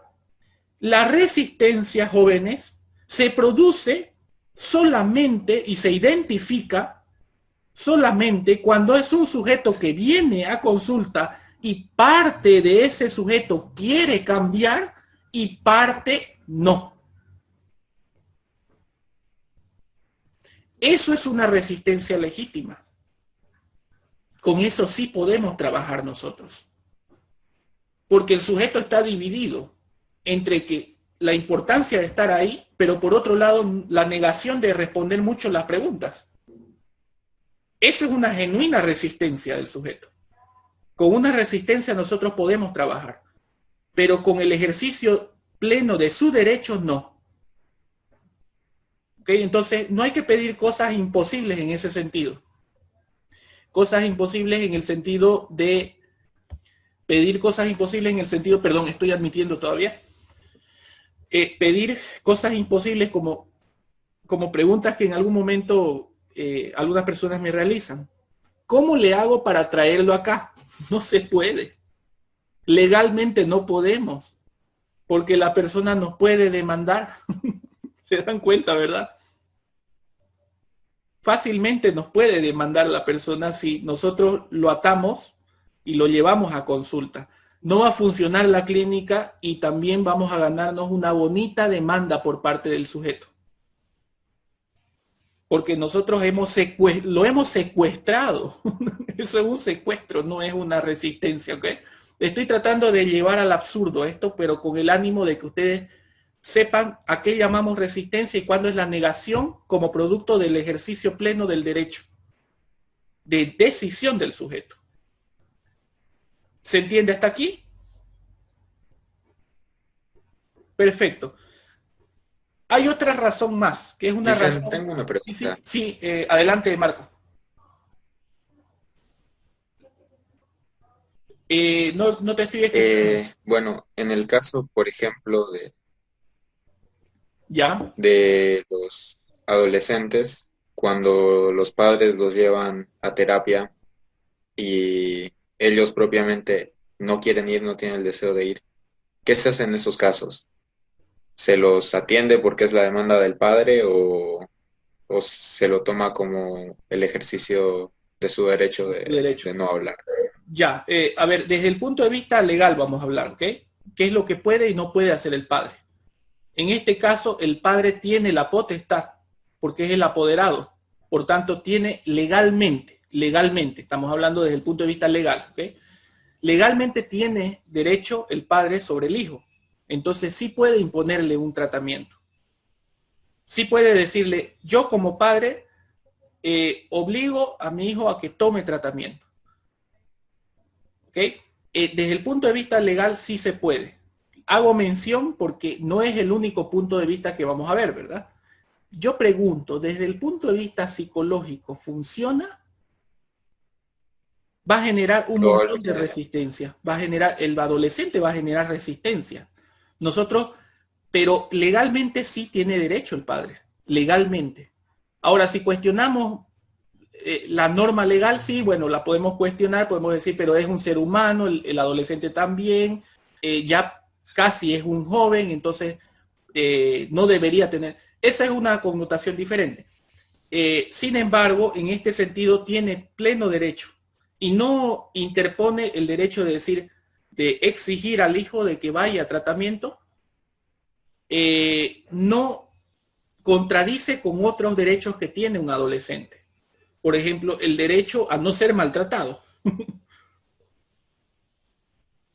La resistencia, jóvenes, se produce solamente y se identifica solamente cuando es un sujeto que viene a consulta y parte de ese sujeto quiere cambiar y parte no. Eso es una resistencia legítima. Con eso sí podemos trabajar nosotros. Porque el sujeto está dividido entre que la importancia de estar ahí, pero por otro lado la negación de responder mucho las preguntas. Eso es una genuina resistencia del sujeto. Con una resistencia nosotros podemos trabajar, pero con el ejercicio pleno de su derecho no. ¿Okay? Entonces no hay que pedir cosas imposibles en ese sentido. Cosas imposibles en el sentido de pedir cosas imposibles en el sentido, perdón, estoy admitiendo todavía. Pedir cosas imposibles como preguntas que en algún momento algunas personas me realizan. ¿Cómo le hago para traerlo acá? No se puede. Legalmente no podemos, porque la persona nos puede demandar. ¿Se dan cuenta, verdad? Fácilmente nos puede demandar la persona si nosotros lo atamos y lo llevamos a consulta. No va a funcionar la clínica y también vamos a ganarnos una bonita demanda por parte del sujeto. Porque nosotros lo hemos secuestrado. Eso es un secuestro, no es una resistencia, ¿ok? Estoy tratando de llevar al absurdo esto, pero con el ánimo de que ustedes sepan a qué llamamos resistencia y cuándo es la negación como producto del ejercicio pleno del derecho, de decisión del sujeto. ¿Se entiende hasta aquí? Perfecto. Hay otra razón más, que es una razón... Tengo una pregunta. Sí, adelante, Marco. No te estoy escuchando. Bueno, en el caso, por ejemplo, ¿Ya? de los adolescentes, cuando los padres los llevan a terapia y ellos propiamente no quieren ir, no tienen el deseo de ir, ¿qué se hace en esos casos? ¿Se los atiende porque es la demanda del padre o se lo toma como el ejercicio de su derecho de no hablar? Ya, a ver, desde el punto de vista legal vamos a hablar, ¿ok? ¿Qué es lo que puede y no puede hacer el padre? En este caso, el padre tiene la potestad, porque es el apoderado. Por tanto, tiene legalmente, estamos hablando desde el punto de vista legal, ¿ok? Legalmente tiene derecho el padre sobre el hijo. Entonces sí puede imponerle un tratamiento. Sí puede decirle, yo como padre obligo a mi hijo a que tome tratamiento. ¿Ok? Desde el punto de vista legal sí se puede. Hago mención porque no es el único punto de vista que vamos a ver, ¿verdad? Yo pregunto, desde el punto de vista psicológico, ¿funciona? Va a generar un montón de resistencia. El adolescente va a generar resistencia. Nosotros, pero legalmente sí tiene derecho el padre. Legalmente. Ahora, si cuestionamos la norma legal sí, bueno, la podemos cuestionar, podemos decir, pero es un ser humano, el adolescente también, ya casi es un joven, entonces no debería tener. Esa es una connotación diferente. Sin embargo, en este sentido tiene pleno derecho y no interpone el derecho de decir, de exigir al hijo de que vaya a tratamiento, no contradice con otros derechos que tiene un adolescente. Por ejemplo, el derecho a no ser maltratado.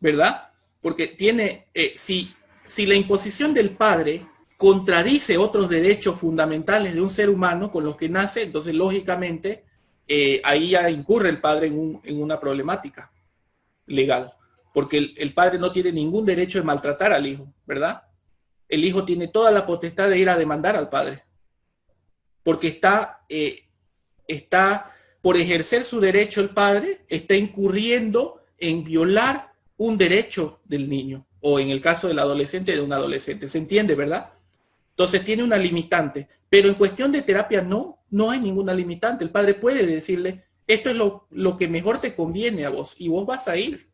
¿Verdad? Porque tiene, si la imposición del padre contradice otros derechos fundamentales de un ser humano con los que nace, entonces lógicamente ahí ya incurre el padre en una problemática legal, porque el padre no tiene ningún derecho de maltratar al hijo, ¿verdad? El hijo tiene toda la potestad de ir a demandar al padre, porque está por ejercer su derecho el padre, está incurriendo en violar un derecho del niño, o en el caso del adolescente, de un adolescente. ¿Se entiende, verdad? Entonces tiene una limitante, pero en cuestión de terapia no hay ninguna limitante. El padre puede decirle, esto es lo que mejor te conviene a vos, y vos vas a ir.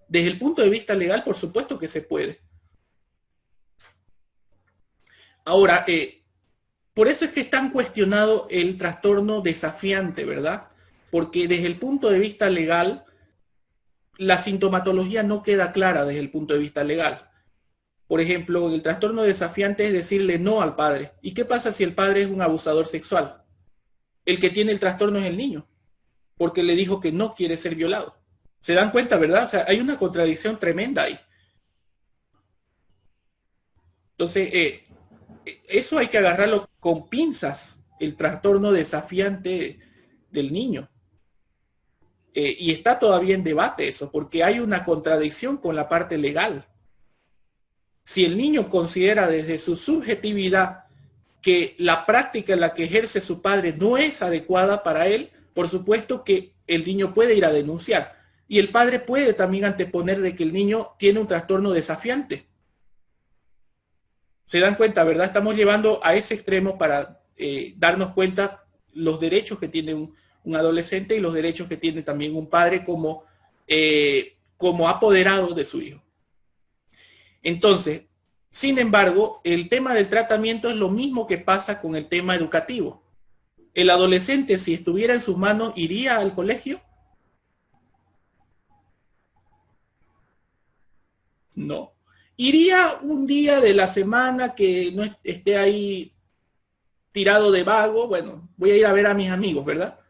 Desde el punto de vista legal, por supuesto que se puede. Ahora, por eso es que es tan cuestionado el trastorno desafiante, ¿verdad? Porque desde el punto de vista legal, la sintomatología no queda clara desde el punto de vista legal. Por ejemplo, el trastorno desafiante es decirle no al padre. ¿Y qué pasa si el padre es un abusador sexual? El que tiene el trastorno es el niño, porque le dijo que no quiere ser violado. ¿Se dan cuenta, verdad? O sea, hay una contradicción tremenda ahí. Entonces, eso hay que agarrarlo con pinzas, el trastorno desafiante del niño. Y está todavía en debate eso, porque hay una contradicción con la parte legal. Si el niño considera desde su subjetividad que la práctica en la que ejerce su padre no es adecuada para él, por supuesto que el niño puede ir a denunciar. Y el padre puede también anteponer de que el niño tiene un trastorno desafiante. Se dan cuenta, ¿verdad? Estamos llevando a ese extremo para darnos cuenta los derechos que tiene un adolescente y los derechos que tiene también un padre como apoderado de su hijo. Entonces, sin embargo, el tema del tratamiento es lo mismo que pasa con el tema educativo. El adolescente, si estuviera en sus manos, ¿iría al colegio? No. Iría un día de la semana que no esté ahí tirado de vago, bueno, voy a ir a ver a mis amigos, ¿verdad?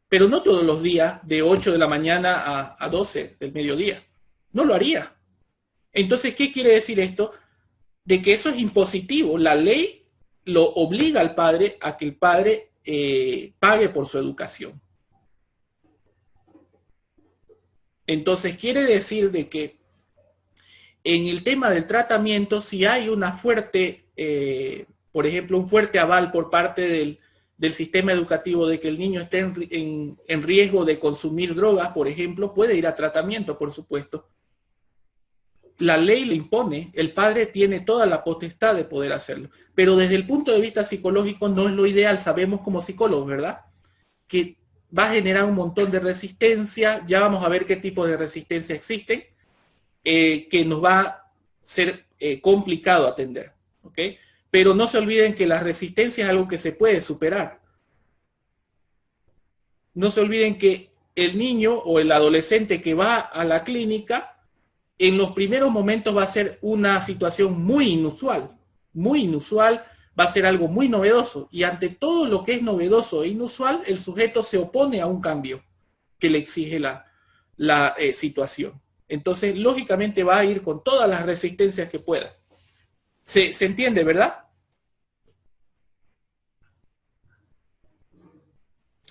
Pero no todos los días de 8 de la mañana a 12 del mediodía. No lo haría. Entonces, ¿qué quiere decir esto? De que eso es impositivo. La ley lo obliga al padre a que el padre pague por su educación. Entonces, quiere decir de que en el tema del tratamiento, si hay una fuerte, por ejemplo, un fuerte aval por parte del sistema educativo de que el niño esté en riesgo de consumir drogas, por ejemplo, puede ir a tratamiento, por supuesto. La ley le impone, el padre tiene toda la potestad de poder hacerlo. Pero desde el punto de vista psicológico no es lo ideal, sabemos como psicólogos, ¿verdad? Que va a generar un montón de resistencia, ya vamos a ver qué tipo de resistencia existen, que nos va a ser complicado atender, ¿ok? Pero no se olviden que la resistencia es algo que se puede superar. No se olviden que el niño o el adolescente que va a la clínica, en los primeros momentos va a ser una situación muy inusual, va a ser algo muy novedoso, y ante todo lo que es novedoso e inusual, el sujeto se opone a un cambio que le exige la situación. Entonces, lógicamente va a ir con todas las resistencias que pueda. ¿Se entiende, verdad?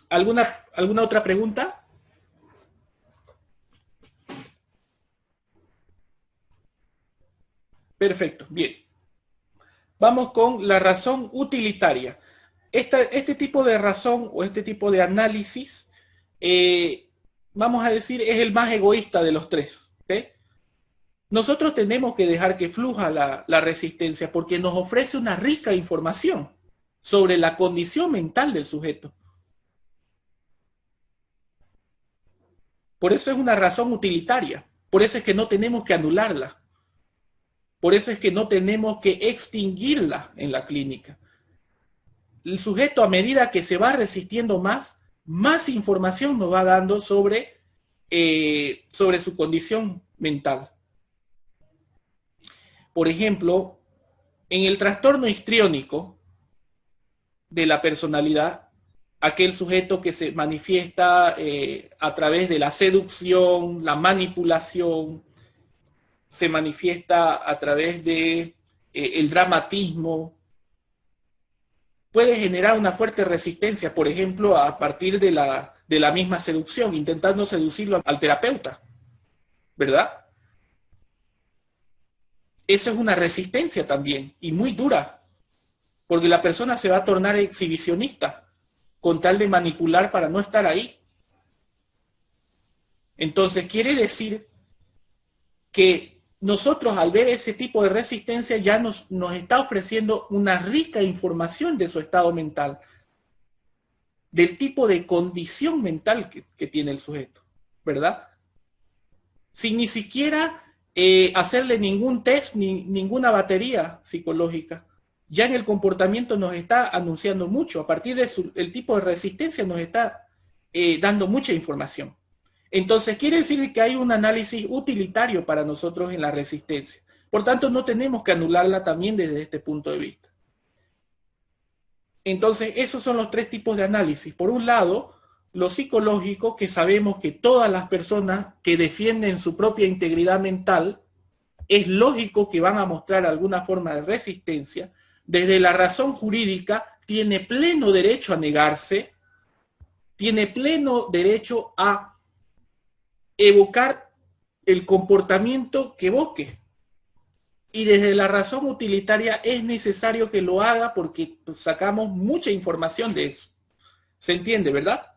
¿Alguna otra pregunta? Perfecto, bien. Vamos con la razón utilitaria. Este tipo de razón o este tipo de análisis, vamos a decir, es el más egoísta de los tres. ¿Okay? Nosotros tenemos que dejar que fluya la resistencia porque nos ofrece una rica información sobre la condición mental del sujeto. Por eso es una razón utilitaria. Por eso es que no tenemos que anularla. Por eso es que no tenemos que extinguirla en la clínica. El sujeto, a medida que se va resistiendo más información nos va dando sobre su condición mental. Por ejemplo, en el trastorno histriónico de la personalidad, aquel sujeto que se manifiesta a través de la seducción, la manipulación, se manifiesta a través de el dramatismo, puede generar una fuerte resistencia, por ejemplo, a partir de la misma seducción, intentando seducirlo al terapeuta, ¿verdad? Eso es una resistencia también, y muy dura, porque la persona se va a tornar exhibicionista, con tal de manipular para no estar ahí. Entonces, quiere decir que nosotros, al ver ese tipo de resistencia, ya nos está ofreciendo una rica información de su estado mental, del tipo de condición mental que tiene el sujeto, ¿verdad? Sin ni siquiera hacerle ningún test, ni ninguna batería psicológica. Ya en el comportamiento nos está anunciando mucho. A partir del tipo de resistencia nos está dando mucha información. Entonces quiere decir que hay un análisis utilitario para nosotros en la resistencia. Por tanto, no tenemos que anularla también desde este punto de vista. Entonces, esos son los tres tipos de análisis. Por un lado, lo psicológico, que sabemos que todas las personas que defienden su propia integridad mental, es lógico que van a mostrar alguna forma de resistencia. Desde la razón jurídica, tiene pleno derecho a negarse, tiene pleno derecho a evocar el comportamiento que evoque. Y desde la razón utilitaria es necesario que lo haga porque sacamos mucha información de eso. ¿Se entiende, verdad?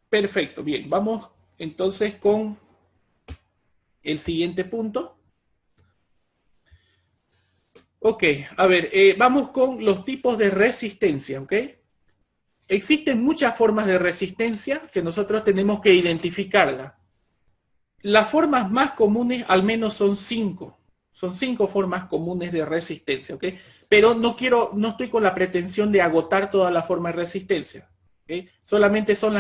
Perfecto, bien. Vamos entonces con el siguiente punto. Ok, a ver, vamos con los tipos de resistencia, ¿ok? Existen muchas formas de resistencia que nosotros tenemos que identificarlas. Las formas más comunes al menos son 5. Son 5 formas comunes de resistencia, ¿ok? Pero no estoy con la pretensión de agotar toda la forma de resistencia, ¿ok? Solamente son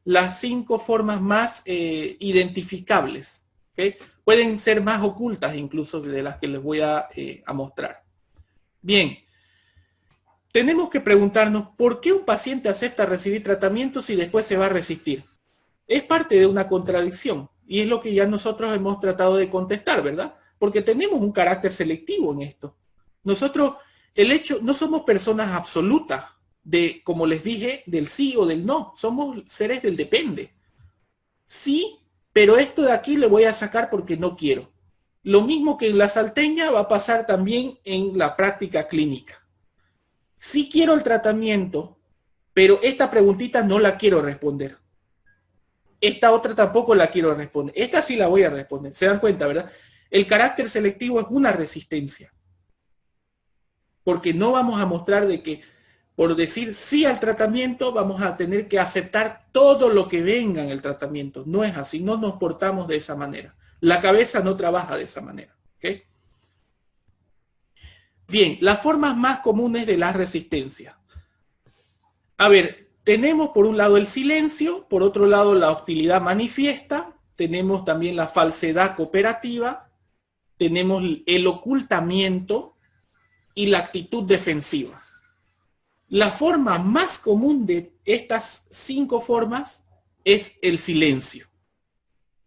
las 5 formas más identificables, ¿ok? Pueden ser más ocultas incluso de las que les voy a mostrar. Bien. Tenemos que preguntarnos por qué un paciente acepta recibir tratamiento si después se va a resistir. Es parte de una contradicción y es lo que ya nosotros hemos tratado de contestar, ¿verdad? Porque tenemos un carácter selectivo en esto. Nosotros, no somos personas absolutas como les dije, del sí o del no. Somos seres del depende. Sí, pero esto de aquí le voy a sacar porque no quiero. Lo mismo que en la salteña va a pasar también en la práctica clínica. Sí quiero el tratamiento, pero esta preguntita no la quiero responder. Esta otra tampoco la quiero responder. Esta sí la voy a responder. ¿Se dan cuenta, verdad? El carácter selectivo es una resistencia. Porque no vamos a mostrar de que por decir sí al tratamiento vamos a tener que aceptar todo lo que venga en el tratamiento. No es así, no nos portamos de esa manera. La cabeza no trabaja de esa manera. ¿Ok? Bien, las formas más comunes de la resistencia. A ver, tenemos por un lado el silencio, por otro lado la hostilidad manifiesta, tenemos también la falsedad cooperativa, tenemos el ocultamiento y la actitud defensiva. La forma más común de estas 5 formas es el silencio.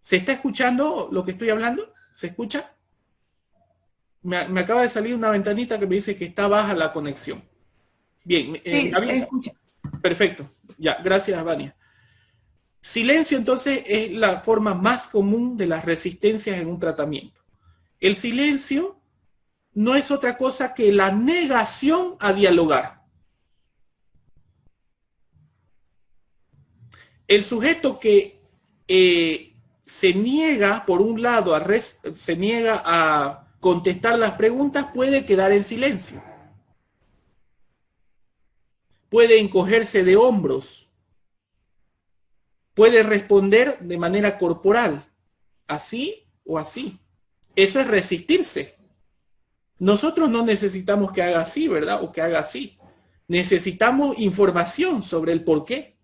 ¿Se está escuchando lo que estoy hablando? ¿Se escucha? Me acaba de salir una ventanita que me dice que está baja la conexión. Bien, sí, escucha. Perfecto. Ya, gracias, Vania. Silencio, entonces, es la forma más común de las resistencias en un tratamiento. El silencio no es otra cosa que la negación a dialogar. El sujeto que se niega, por un lado, se niega a contestar las preguntas, puede quedar en silencio. puede encogerse de hombros, puede responder de manera corporal, así o así. Eso es resistirse. Nosotros no necesitamos que haga así, ¿verdad? O que haga así. Necesitamos información sobre el por qué.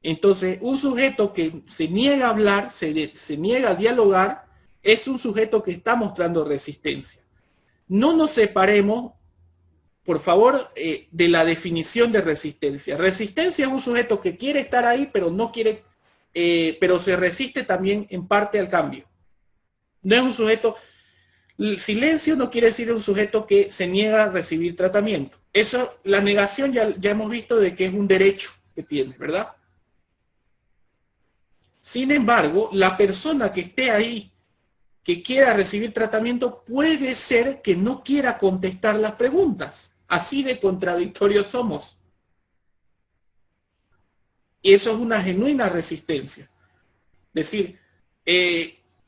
Entonces, un sujeto que se niega a hablar, se niega a dialogar, es un sujeto que está mostrando resistencia. No nos separemos, por favor, de la definición de resistencia. Resistencia es un sujeto que quiere estar ahí, pero no quiere, pero se resiste también en parte al cambio. No es un sujeto. El silencio no quiere decir un sujeto que se niega a recibir tratamiento. Eso, la negación ya hemos visto de que es un derecho que tiene, ¿verdad? Sin embargo, la persona que esté ahí, que quiera recibir tratamiento, puede ser que no quiera contestar las preguntas. Así de contradictorios somos. Y eso es una genuina resistencia. Es decir,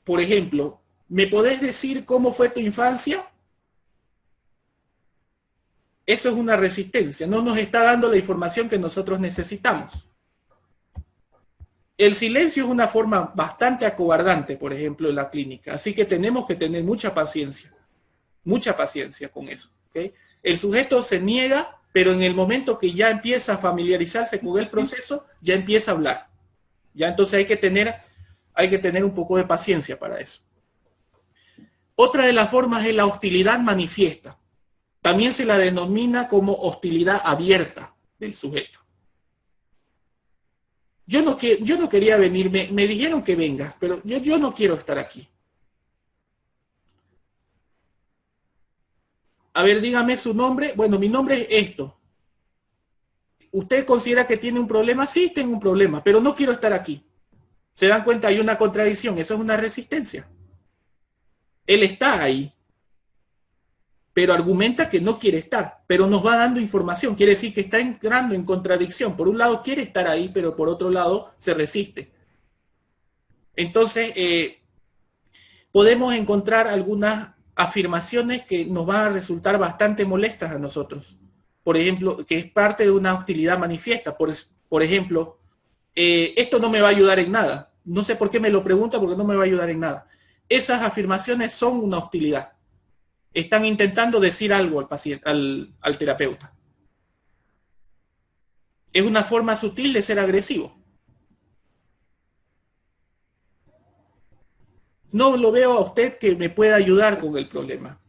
por ejemplo, ¿me podés decir cómo fue tu infancia? Eso es una resistencia. No nos está dando la información que nosotros necesitamos. El silencio es una forma bastante acobardante, por ejemplo, en la clínica. Así que tenemos que tener mucha paciencia con eso. ¿Okay? El sujeto se niega, pero en el momento que ya empieza a familiarizarse con el proceso, ya empieza a hablar. Ya entonces hay que tener un poco de paciencia para eso. Otra de las formas es la hostilidad manifiesta. También se la denomina como hostilidad abierta del sujeto. Yo no quería venir, me dijeron que venga, pero yo no quiero estar aquí. A ver, dígame su nombre. Bueno, mi nombre es esto. ¿Usted considera que tiene un problema? Sí, tengo un problema, pero no quiero estar aquí. ¿Se dan cuenta? Hay una contradicción. Eso es una resistencia. Él está ahí, pero argumenta que no quiere estar, pero nos va dando información. Quiere decir que está entrando en contradicción. Por un lado quiere estar ahí, pero por otro lado se resiste. Entonces, podemos encontrar algunas afirmaciones que nos van a resultar bastante molestas a nosotros. Por ejemplo, que es parte de una hostilidad manifiesta. Por ejemplo, esto no me va a ayudar en nada. No sé por qué me lo pregunta, porque no me va a ayudar en nada. Esas afirmaciones son una hostilidad. Están intentando decir algo al paciente, al terapeuta. Es una forma sutil de ser agresivo. No lo veo a usted que me pueda ayudar con el problema.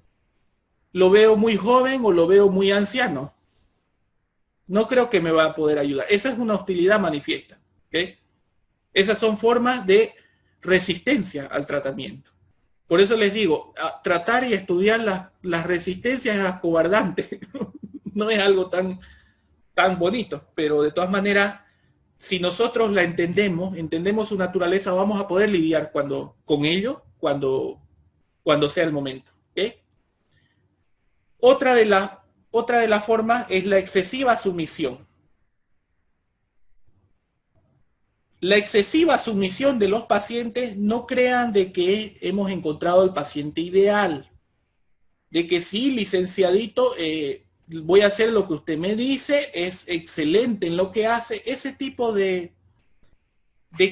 Lo veo muy joven o lo veo muy anciano. No creo que me va a poder ayudar. Esa es una hostilidad manifiesta. ¿Okay? Esas son formas de resistencia al tratamiento. Por eso les digo, tratar y estudiar las resistencias es acobardante. No es algo tan bonito, pero de todas maneras, si nosotros la entendemos su naturaleza, vamos a poder lidiar con ello cuando sea el momento. ¿Okay? Otra de las formas es la excesiva sumisión. La excesiva sumisión de los pacientes, no crean de que hemos encontrado el paciente ideal. De que sí, licenciadito, voy a hacer lo que usted me dice, es excelente en lo que hace. Ese tipo de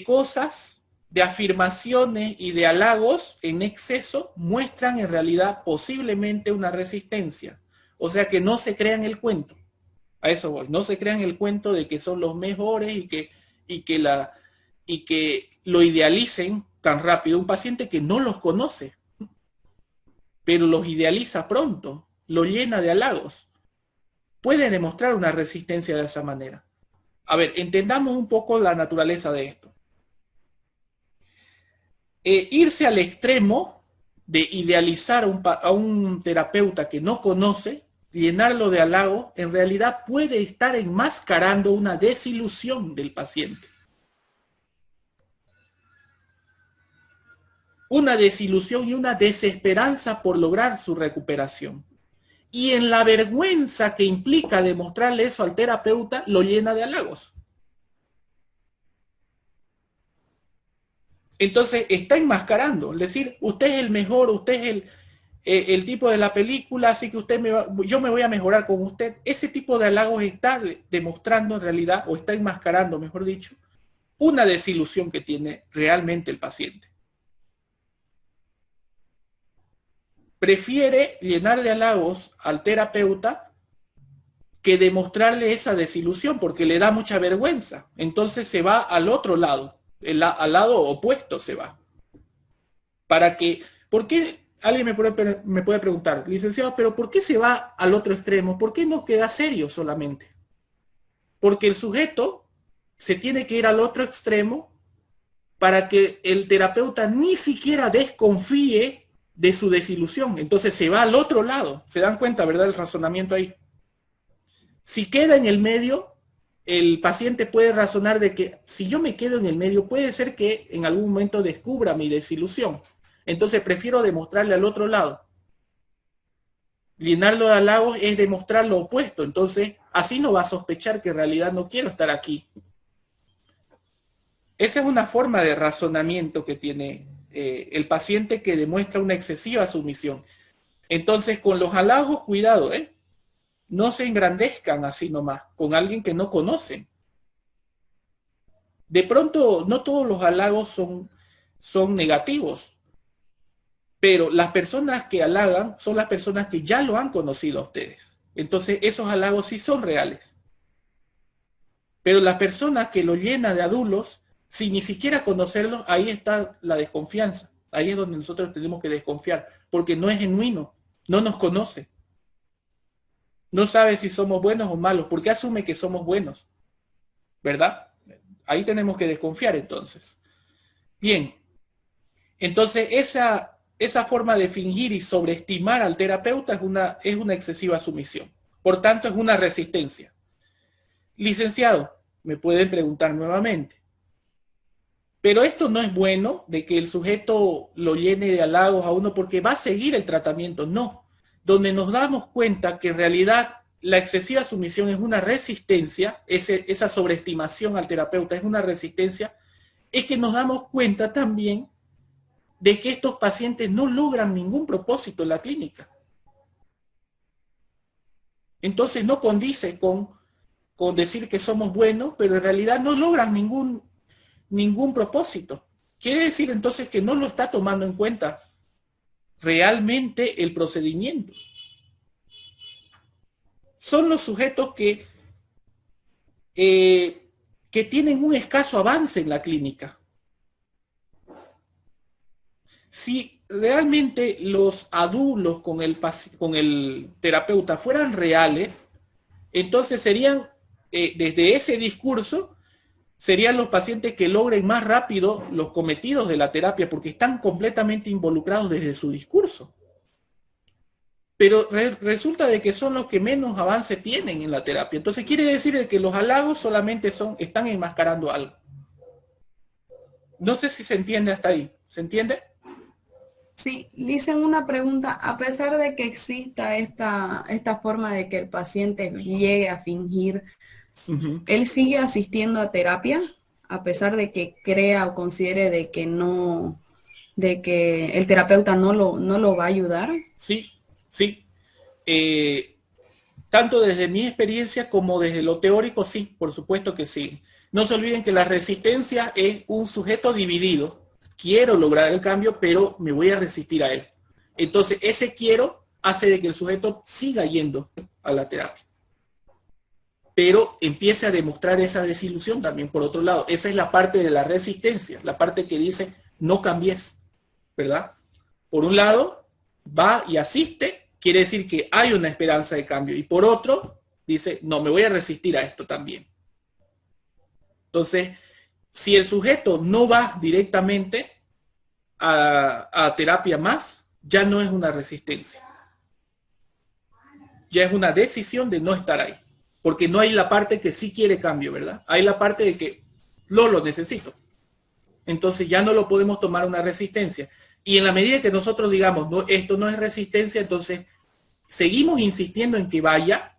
cosas, de afirmaciones y de halagos en exceso muestran en realidad posiblemente una resistencia. O sea que no se crean el cuento. A eso voy. No se crean el cuento de que son los mejores y que lo idealicen tan rápido. Un paciente que no los conoce, pero los idealiza pronto, lo llena de halagos. Puede demostrar una resistencia de esa manera. A ver, entendamos un poco la naturaleza de esto. Irse al extremo de idealizar a un terapeuta que no conoce, llenarlo de halagos, en realidad puede estar enmascarando una desilusión del paciente. Una desilusión y una desesperanza por lograr su recuperación. Y en la vergüenza que implica demostrarle eso al terapeuta, lo llena de halagos. Entonces está enmascarando, es decir, usted es el mejor, usted es el tipo de la película, así que yo me voy a mejorar con usted. Ese tipo de halagos está demostrando en realidad, o está enmascarando, mejor dicho, una desilusión que tiene realmente el paciente. Prefiere llenar de halagos al terapeuta que demostrarle esa desilusión, porque le da mucha vergüenza. Entonces se va al otro lado, al lado opuesto se va. ¿Por qué? Alguien me puede preguntar, licenciado, pero ¿por qué se va al otro extremo? ¿Por qué no queda serio solamente? Porque el sujeto se tiene que ir al otro extremo para que el terapeuta ni siquiera desconfíe de su desilusión. Entonces se va al otro lado. ¿Se dan cuenta, verdad, el razonamiento ahí? Si queda en el medio, el paciente puede razonar de que si yo me quedo en el medio, puede ser que en algún momento descubra mi desilusión. Entonces prefiero demostrarle al otro lado. Llenarlo de halagos es demostrar lo opuesto. Entonces, así no va a sospechar que en realidad no quiero estar aquí. Esa es una forma de razonamiento que tiene el paciente, que demuestra una excesiva sumisión. Entonces, con los halagos, cuidado, no se engrandezcan así nomás, con alguien que no conocen. De pronto, no todos los halagos son negativos. Pero las personas que halagan son las personas que ya lo han conocido a ustedes. Entonces, esos halagos sí son reales. Pero las personas que lo llenan de adulos, sin ni siquiera conocerlos, ahí está la desconfianza. Ahí es donde nosotros tenemos que desconfiar, porque no es genuino, no nos conoce. No sabe si somos buenos o malos, porque asume que somos buenos. ¿Verdad? Ahí tenemos que desconfiar entonces. Bien. Entonces, esa forma de fingir y sobreestimar al terapeuta es una excesiva sumisión. Por tanto, es una resistencia. Licenciado, me pueden preguntar nuevamente. Pero esto no es bueno, de que el sujeto lo llene de halagos a uno porque va a seguir el tratamiento. No. Donde nos damos cuenta que en realidad la excesiva sumisión es una resistencia, esa sobreestimación al terapeuta es una resistencia, es que nos damos cuenta también de que estos pacientes no logran ningún propósito en la clínica. Entonces no condice con decir que somos buenos, pero en realidad no logran ningún propósito. Quiere decir entonces que no lo está tomando en cuenta realmente el procedimiento. Son los sujetos que tienen un escaso avance en la clínica. Si realmente los adulos con el terapeuta fueran reales, entonces serían, desde ese discurso, serían los pacientes que logren más rápido los cometidos de la terapia, porque están completamente involucrados desde su discurso. Pero resulta de que son los que menos avance tienen en la terapia. Entonces quiere decir de que los halagos solamente están enmascarando algo. No sé si se entiende hasta ahí. ¿Se entiende? Sí, le hice una pregunta. A pesar de que exista esta forma de que el paciente llegue a fingir, ¿él sigue asistiendo a terapia? A pesar de que crea o considere de que el terapeuta no lo va a ayudar. Sí. Tanto desde mi experiencia como desde lo teórico, sí, por supuesto que sí. No se olviden que la resistencia es un sujeto dividido. Quiero lograr el cambio, pero me voy a resistir a él. Entonces, ese quiero hace de que el sujeto siga yendo a la terapia. Pero empiece a demostrar esa desilusión también, por otro lado. Esa es la parte de la resistencia, la parte que dice, no cambies, ¿verdad? Por un lado, va y asiste, quiere decir que hay una esperanza de cambio. Y por otro, dice, no, me voy a resistir a esto también. Entonces, si el sujeto no va directamente a terapia más, ya no es una resistencia. Ya es una decisión de no estar ahí. Porque no hay la parte que sí quiere cambio, ¿verdad? Hay la parte de que lo necesito. Entonces ya no lo podemos tomar una resistencia. Y en la medida que nosotros digamos, no, esto no es resistencia, entonces seguimos insistiendo en que vaya,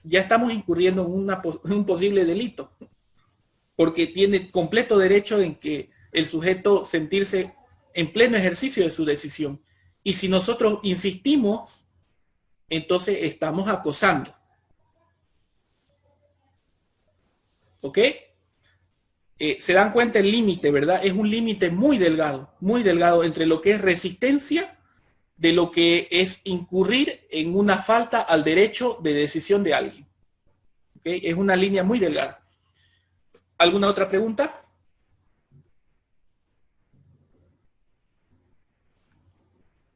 ya estamos incurriendo en un posible delito. Porque tiene completo derecho en que el sujeto sentirse en pleno ejercicio de su decisión. Y si nosotros insistimos, entonces estamos acosando. ¿Ok? Se dan cuenta el límite, ¿verdad? Es un límite muy delgado entre lo que es resistencia de lo que es incurrir en una falta al derecho de decisión de alguien. ¿Ok? Es una línea muy delgada. ¿Alguna otra pregunta?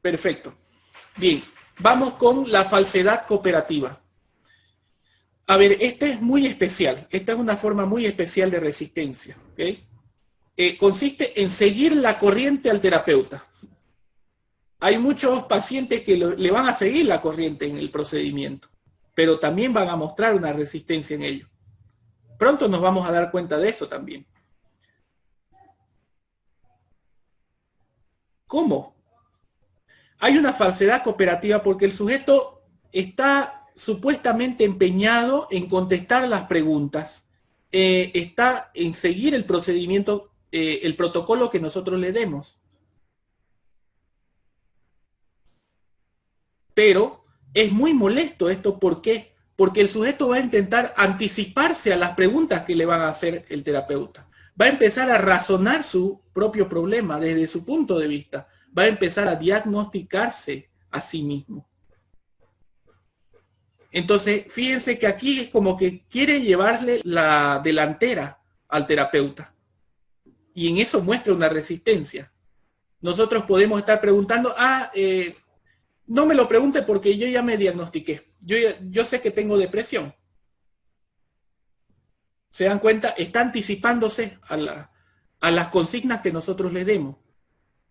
Perfecto. Bien, vamos con la falsedad cooperativa. A ver, esta es muy especial. Esta es una forma muy especial de resistencia. ¿Okay? Consiste en seguir la corriente al terapeuta. Hay muchos pacientes que le van a seguir la corriente en el procedimiento, pero también van a mostrar una resistencia en ello. Pronto nos vamos a dar cuenta de eso también. ¿Cómo? Hay una falsedad cooperativa porque el sujeto está supuestamente empeñado en contestar las preguntas, está en seguir el procedimiento, el protocolo que nosotros le demos. Pero es muy molesto esto, ¿por qué? Porque el sujeto va a intentar anticiparse a las preguntas que le van a hacer el terapeuta. Va a empezar a razonar su propio problema desde su punto de vista. Va a empezar a diagnosticarse a sí mismo. Entonces, fíjense que aquí es como que quiere llevarle la delantera al terapeuta. Y en eso muestra una resistencia. Nosotros podemos estar preguntando, no me lo pregunte porque yo ya me diagnostiqué. Yo sé que tengo depresión. ¿Se dan cuenta? Está anticipándose a las consignas que nosotros le demos.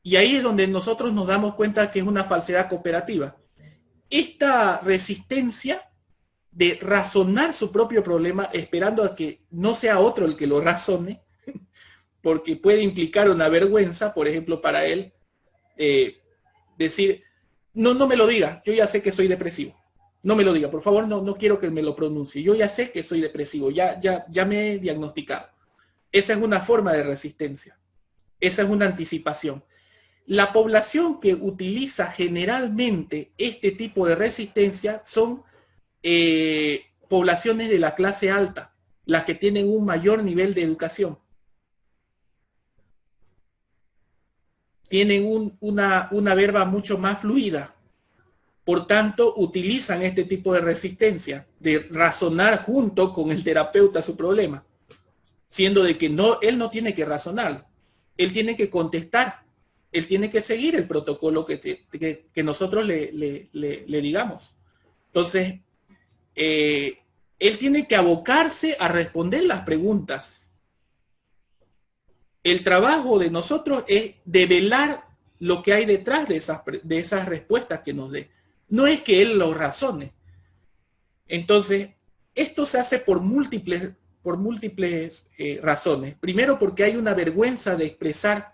Y ahí es donde nosotros nos damos cuenta que es una falsedad cooperativa. Esta resistencia de razonar su propio problema esperando a que no sea otro el que lo razone, porque puede implicar una vergüenza, por ejemplo, para él, decir, no me lo diga, yo ya sé que soy depresivo. No me lo diga, por favor, no quiero que me lo pronuncie. Yo ya sé que soy depresivo, ya me he diagnosticado. Esa es una forma de resistencia. Esa es una anticipación. La población que utiliza generalmente este tipo de resistencia son poblaciones de la clase alta, las que tienen un mayor nivel de educación. Tienen una verba mucho más fluida. Por tanto, utilizan este tipo de resistencia, de razonar junto con el terapeuta su problema, siendo de que él no tiene que razonar, él tiene que contestar, él tiene que seguir el protocolo que nosotros le digamos. Entonces, él tiene que abocarse a responder las preguntas. El trabajo de nosotros es develar lo que hay detrás de esas respuestas que nos dé. No es que él lo razone. Entonces, esto se hace por múltiples razones. Primero, porque hay una vergüenza de expresar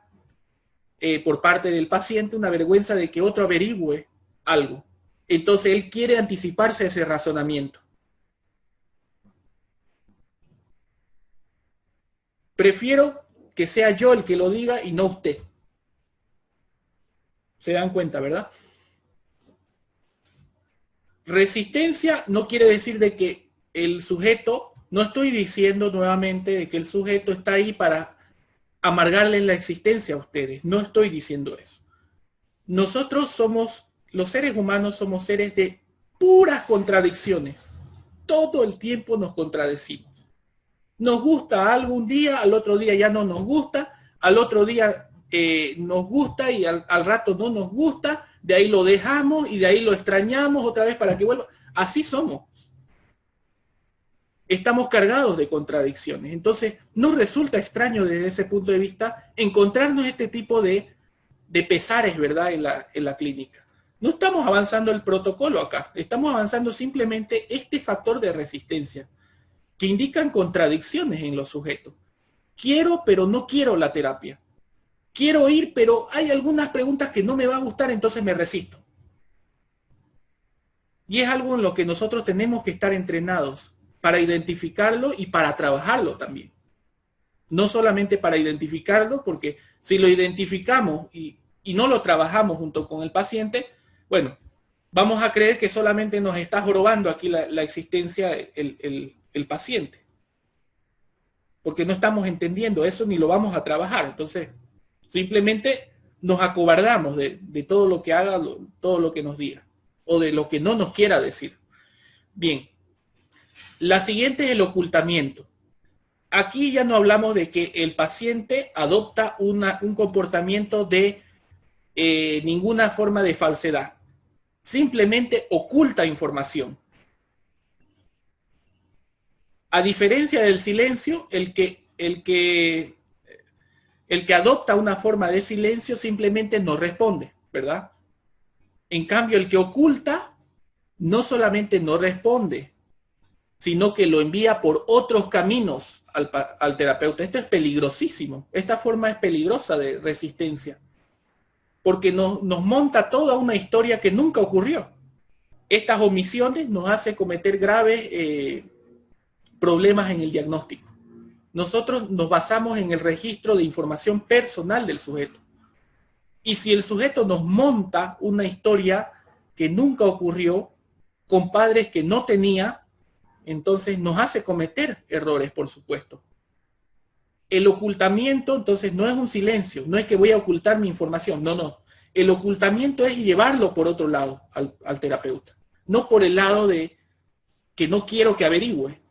por parte del paciente, una vergüenza de que otro averigüe algo. Entonces, él quiere anticiparse a ese razonamiento. Prefiero que sea yo el que lo diga y no usted. ¿Se dan cuenta, verdad? Resistencia no quiere decir de que el sujeto, no estoy diciendo nuevamente de que el sujeto está ahí para amargarles la existencia a ustedes. No estoy diciendo eso. Nosotros somos, los seres humanos somos seres de puras contradicciones. Todo el tiempo nos contradecimos. Nos gusta algo un día, al otro día ya no nos gusta, al otro día nos gusta y al rato no nos gusta, de ahí lo dejamos y de ahí lo extrañamos otra vez para que vuelva. Así somos. Estamos cargados de contradicciones. Entonces, nos resulta extraño desde ese punto de vista encontrarnos este tipo de pesares, ¿verdad? En la clínica. No estamos avanzando el protocolo acá, estamos avanzando simplemente este factor de resistencia que indican contradicciones en los sujetos. Quiero, pero no quiero la terapia. Quiero ir, pero hay algunas preguntas que no me va a gustar, entonces me resisto. Y es algo en lo que nosotros tenemos que estar entrenados para identificarlo y para trabajarlo también. No solamente para identificarlo, porque si lo identificamos y y no lo trabajamos junto con el paciente, bueno, vamos a creer que solamente nos está jorobando aquí la existencia el paciente. Porque no estamos entendiendo eso ni lo vamos a trabajar. Entonces, simplemente nos acobardamos de todo lo que haga, todo lo que nos diga, o de lo que no nos quiera decir. Bien, la siguiente es el ocultamiento. Aquí ya no hablamos de que el paciente adopta un comportamiento de ninguna forma de falsedad. Simplemente oculta información. A diferencia del silencio, el que adopta una forma de silencio simplemente no responde, ¿verdad? En cambio, el que oculta no solamente no responde, sino que lo envía por otros caminos al terapeuta. Esto es peligrosísimo. Esta forma es peligrosa de resistencia, porque nos monta toda una historia que nunca ocurrió. Estas omisiones nos hacen cometer graves problemas en el diagnóstico. Nosotros nos basamos en el registro de información personal del sujeto. Y si el sujeto nos monta una historia que nunca ocurrió, con padres que no tenía, entonces nos hace cometer errores, por supuesto. El ocultamiento, entonces, no es un silencio, no es que voy a ocultar mi información, no. El ocultamiento es llevarlo por otro lado al terapeuta. No por el lado de que no quiero que averigüe,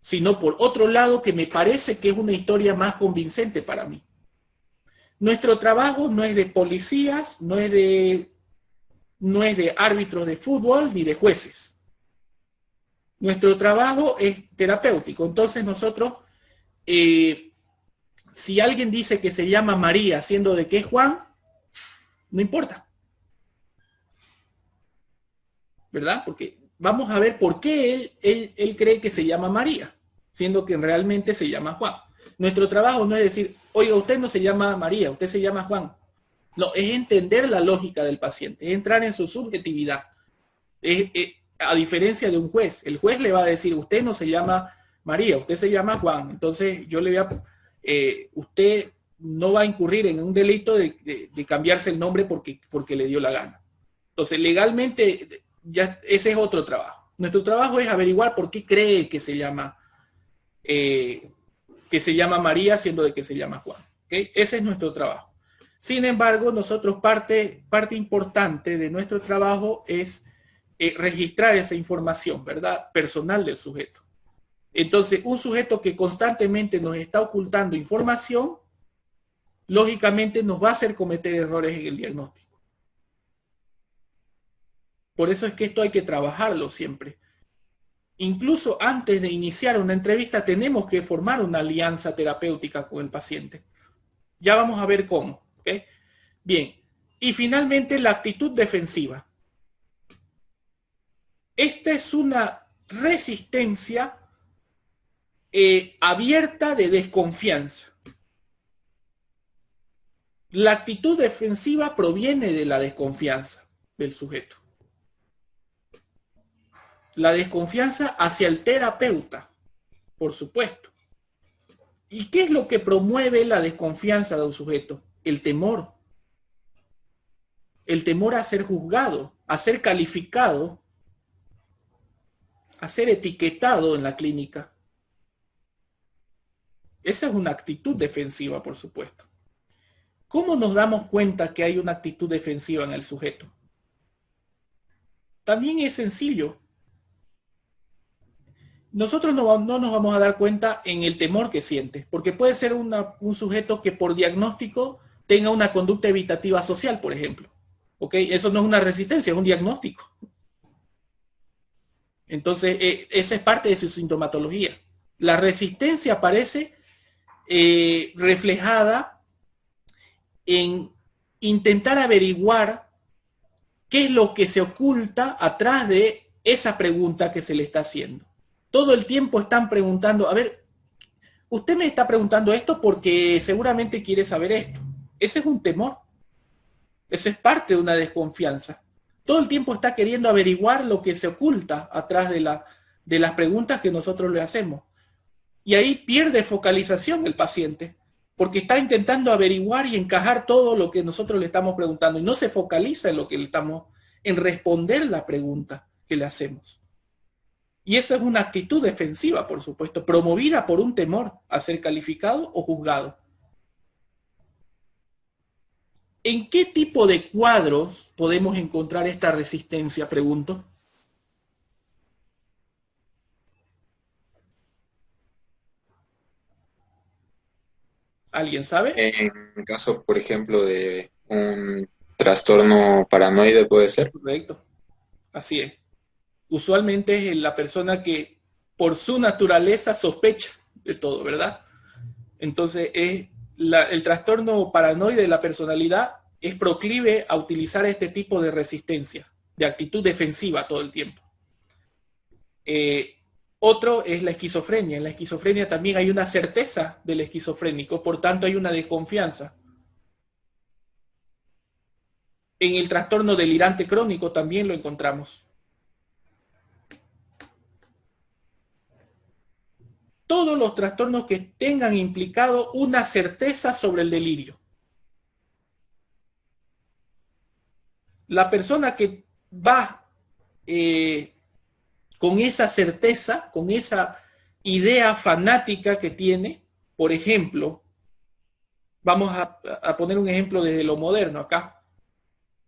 sino por otro lado que me parece que es una historia más convincente para mí. Nuestro trabajo no es de policías, no es de árbitros de fútbol ni de jueces. Nuestro trabajo es terapéutico. Entonces nosotros, si alguien dice que se llama María, siendo de que es Juan, no importa. ¿Verdad? Porque vamos a ver por qué él cree que se llama María, siendo que realmente se llama Juan. Nuestro trabajo no es decir, oiga, usted no se llama María, usted se llama Juan. No, es entender la lógica del paciente, es entrar en su subjetividad. A diferencia de un juez, el juez le va a decir, usted no se llama María, usted se llama Juan. Entonces yo le voy a... usted no va a incurrir en un delito de cambiarse el nombre porque le dio la gana. Entonces legalmente ya ese es otro trabajo. Nuestro trabajo es averiguar por qué cree que se llama María, siendo de que se llama Juan. ¿Okay? Ese es nuestro trabajo. Sin embargo, nosotros parte importante de nuestro trabajo es registrar esa información, ¿verdad? Personal del sujeto. Entonces, un sujeto que constantemente nos está ocultando información, lógicamente nos va a hacer cometer errores en el diagnóstico. Por eso es que esto hay que trabajarlo siempre. Incluso antes de iniciar una entrevista tenemos que formar una alianza terapéutica con el paciente. Ya vamos a ver cómo. ¿Okay? Bien. Y finalmente la actitud defensiva. Esta es una resistencia abierta de desconfianza. La actitud defensiva proviene de la desconfianza del sujeto. La desconfianza hacia el terapeuta, por supuesto. ¿Y qué es lo que promueve la desconfianza de un sujeto? El temor. El temor a ser juzgado, a ser calificado, a ser etiquetado en la clínica. Esa es una actitud defensiva, por supuesto. ¿Cómo nos damos cuenta que hay una actitud defensiva en el sujeto? También es sencillo. Nosotros no nos vamos a dar cuenta en el temor que siente, porque puede ser un sujeto que por diagnóstico tenga una conducta evitativa social, por ejemplo. ¿Ok? Eso no es una resistencia, es un diagnóstico. Entonces, esa es parte de su sintomatología. La resistencia aparece reflejada en intentar averiguar qué es lo que se oculta atrás de esa pregunta que se le está haciendo. Todo el tiempo están preguntando, a ver, usted me está preguntando esto porque seguramente quiere saber esto. Ese es un temor. Ese es parte de una desconfianza. Todo el tiempo está queriendo averiguar lo que se oculta atrás de las preguntas que nosotros le hacemos. Y ahí pierde focalización el paciente, porque está intentando averiguar y encajar todo lo que nosotros le estamos preguntando y no se focaliza en lo que le estamos, en responder la pregunta que le hacemos. Y esa es una actitud defensiva, por supuesto, promovida por un temor a ser calificado o juzgado. ¿En qué tipo de cuadros podemos encontrar esta resistencia? Pregunto. ¿Alguien sabe? En caso, por ejemplo, de un trastorno paranoide, puede ser. Correcto. Así es. Usualmente es la persona que por su naturaleza sospecha de todo, ¿verdad? Entonces el trastorno paranoide de la personalidad es proclive a utilizar este tipo de resistencia, de actitud defensiva todo el tiempo. Otro es la esquizofrenia. En la esquizofrenia también hay una certeza del esquizofrénico, por tanto hay una desconfianza. En el trastorno delirante crónico también lo encontramos. Todos los trastornos que tengan implicado una certeza sobre el delirio. La persona que va con esa certeza, con esa idea fanática que tiene, por ejemplo, vamos a poner un ejemplo desde lo moderno acá,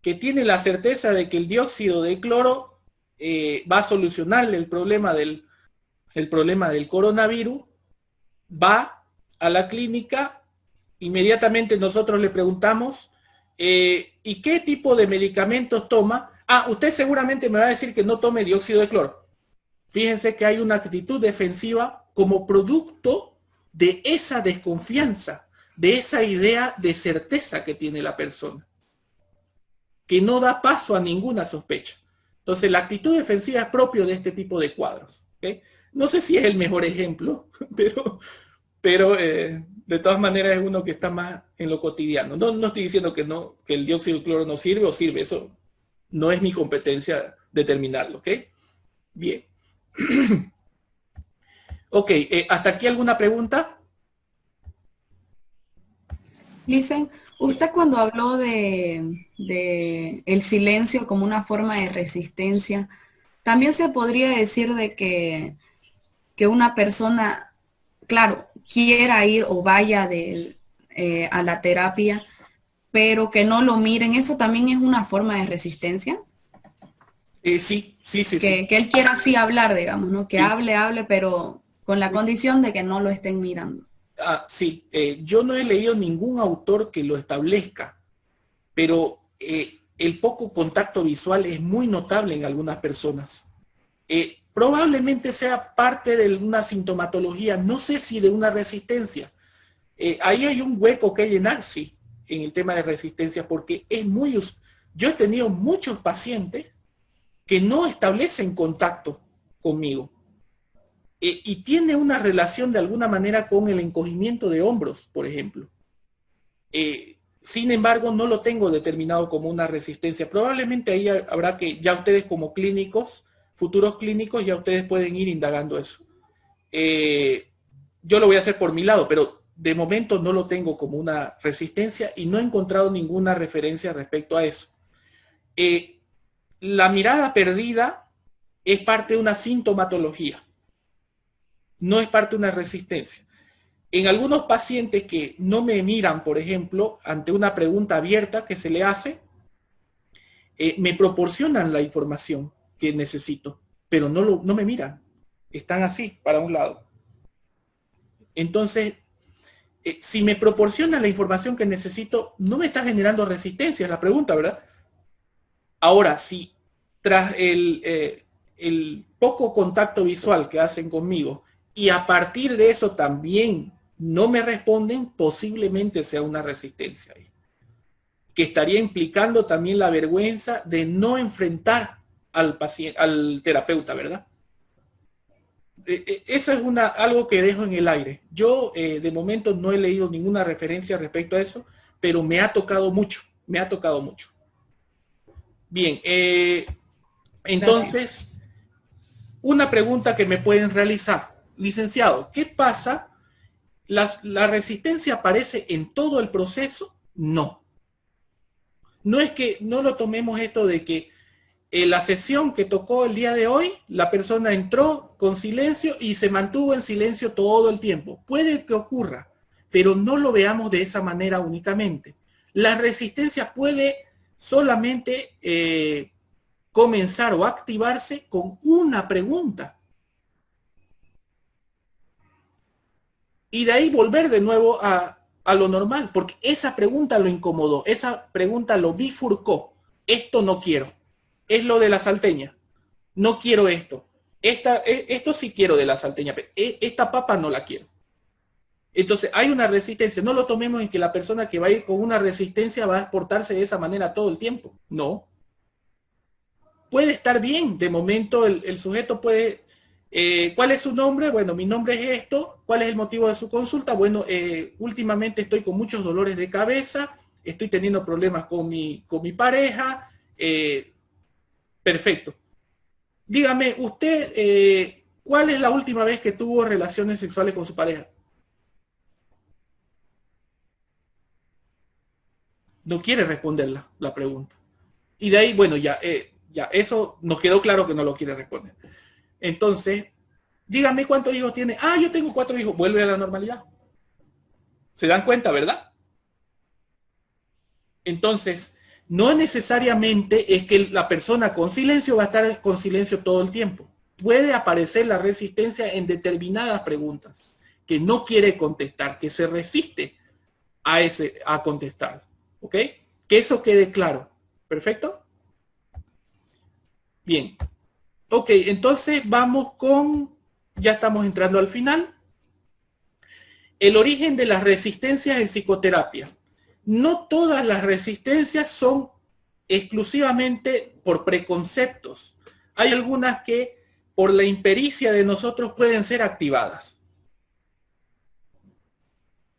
que tiene la certeza de que el dióxido de cloro va a solucionarle el problema del coronavirus, va a la clínica, inmediatamente nosotros le preguntamos, ¿y qué tipo de medicamentos toma? Ah, usted seguramente me va a decir que no tome dióxido de cloro. Fíjense que hay una actitud defensiva como producto de esa desconfianza, de esa idea de certeza que tiene la persona, que no da paso a ninguna sospecha. Entonces, la actitud defensiva es propio de este tipo de cuadros. ¿Okay? No sé si es el mejor ejemplo, pero de todas maneras es uno que está más en lo cotidiano. No estoy diciendo que el dióxido de cloro no sirve o sirve, eso no es mi competencia determinarlo. ¿Ok? Bien. Ok, ¿hasta aquí alguna pregunta? Listen, usted cuando habló de el silencio como una forma de resistencia, también se podría decir de que una persona, claro, quiera ir o vaya a la terapia, pero que no lo miren, ¿eso también es una forma de resistencia? Sí. Que él quiera así hablar, digamos, ¿no? Que Sí. hable, pero con la condición de que no lo estén mirando. Sí, yo no he leído ningún autor que lo establezca, pero el poco contacto visual es muy notable en algunas personas. Probablemente sea parte de una sintomatología, no sé si de una resistencia. Ahí hay un hueco que llenar, sí, en el tema de resistencia, porque es muy... Yo he tenido muchos pacientes que no establecen contacto conmigo. Y tiene una relación de alguna manera con el encogimiento de hombros, por ejemplo. Sin embargo, no lo tengo determinado como una resistencia. Probablemente ahí habrá que, ya ustedes como clínicos, futuros clínicos, ya ustedes pueden ir indagando eso. Yo lo voy a hacer por mi lado, pero de momento no lo tengo como una resistencia y no he encontrado ninguna referencia respecto a eso. La mirada perdida es parte de una sintomatología. No es parte de una resistencia. En algunos pacientes que no me miran, por ejemplo, ante una pregunta abierta que se le hace, me proporcionan la información que necesito, pero no me miran. Están así, para un lado. Entonces, si me proporcionan la información que necesito, no me está generando resistencia, es la pregunta, ¿verdad? Ahora, si tras el poco contacto visual que hacen conmigo, y a partir de eso también no me responden, posiblemente sea una resistencia ahí, que estaría implicando también la vergüenza de no enfrentar al paciente, al terapeuta, ¿verdad? Eso es algo que dejo en el aire. Yo de momento no he leído ninguna referencia respecto a eso, pero me ha tocado mucho, Bien, entonces, una pregunta que me pueden realizar. Licenciado, ¿qué pasa? ¿La resistencia aparece en todo el proceso? No. No es que no lo tomemos esto de que la sesión que tocó el día de hoy, la persona entró con silencio y se mantuvo en silencio todo el tiempo. Puede que ocurra, pero no lo veamos de esa manera únicamente. La resistencia puede solamente comenzar o activarse con una pregunta. Y de ahí volver de nuevo a lo normal, porque esa pregunta lo incomodó, esa pregunta lo bifurcó. Esto no quiero. Es lo de la salteña. No quiero esto. Esto sí quiero de la salteña, pero esta papa no la quiero. Entonces hay una resistencia. No lo tomemos en que la persona que va a ir con una resistencia va a portarse de esa manera todo el tiempo. No. Puede estar bien. De momento el sujeto puede... ¿cuál es su nombre? Bueno, mi nombre es esto. ¿Cuál es el motivo de su consulta? Bueno, últimamente estoy con muchos dolores de cabeza. Estoy teniendo problemas con mi pareja. Perfecto. Dígame, usted, ¿cuál es la última vez que tuvo relaciones sexuales con su pareja? No quiere responder la pregunta. Y de ahí, bueno, ya eso nos quedó claro que no lo quiere responder. Entonces, dígame cuántos hijos tiene. Ah, yo tengo 4 hijos. Vuelve a la normalidad. ¿Se dan cuenta, verdad? Entonces, no necesariamente es que la persona con silencio va a estar con silencio todo el tiempo. Puede aparecer la resistencia en determinadas preguntas que no quiere contestar, que se resiste a contestar. ¿Ok? Que eso quede claro. ¿Perfecto? Bien. Ok, entonces vamos con... Ya estamos entrando al final. El origen de las resistencias en psicoterapia. No todas las resistencias son exclusivamente por preconceptos. Hay algunas que por la impericia de nosotros pueden ser activadas.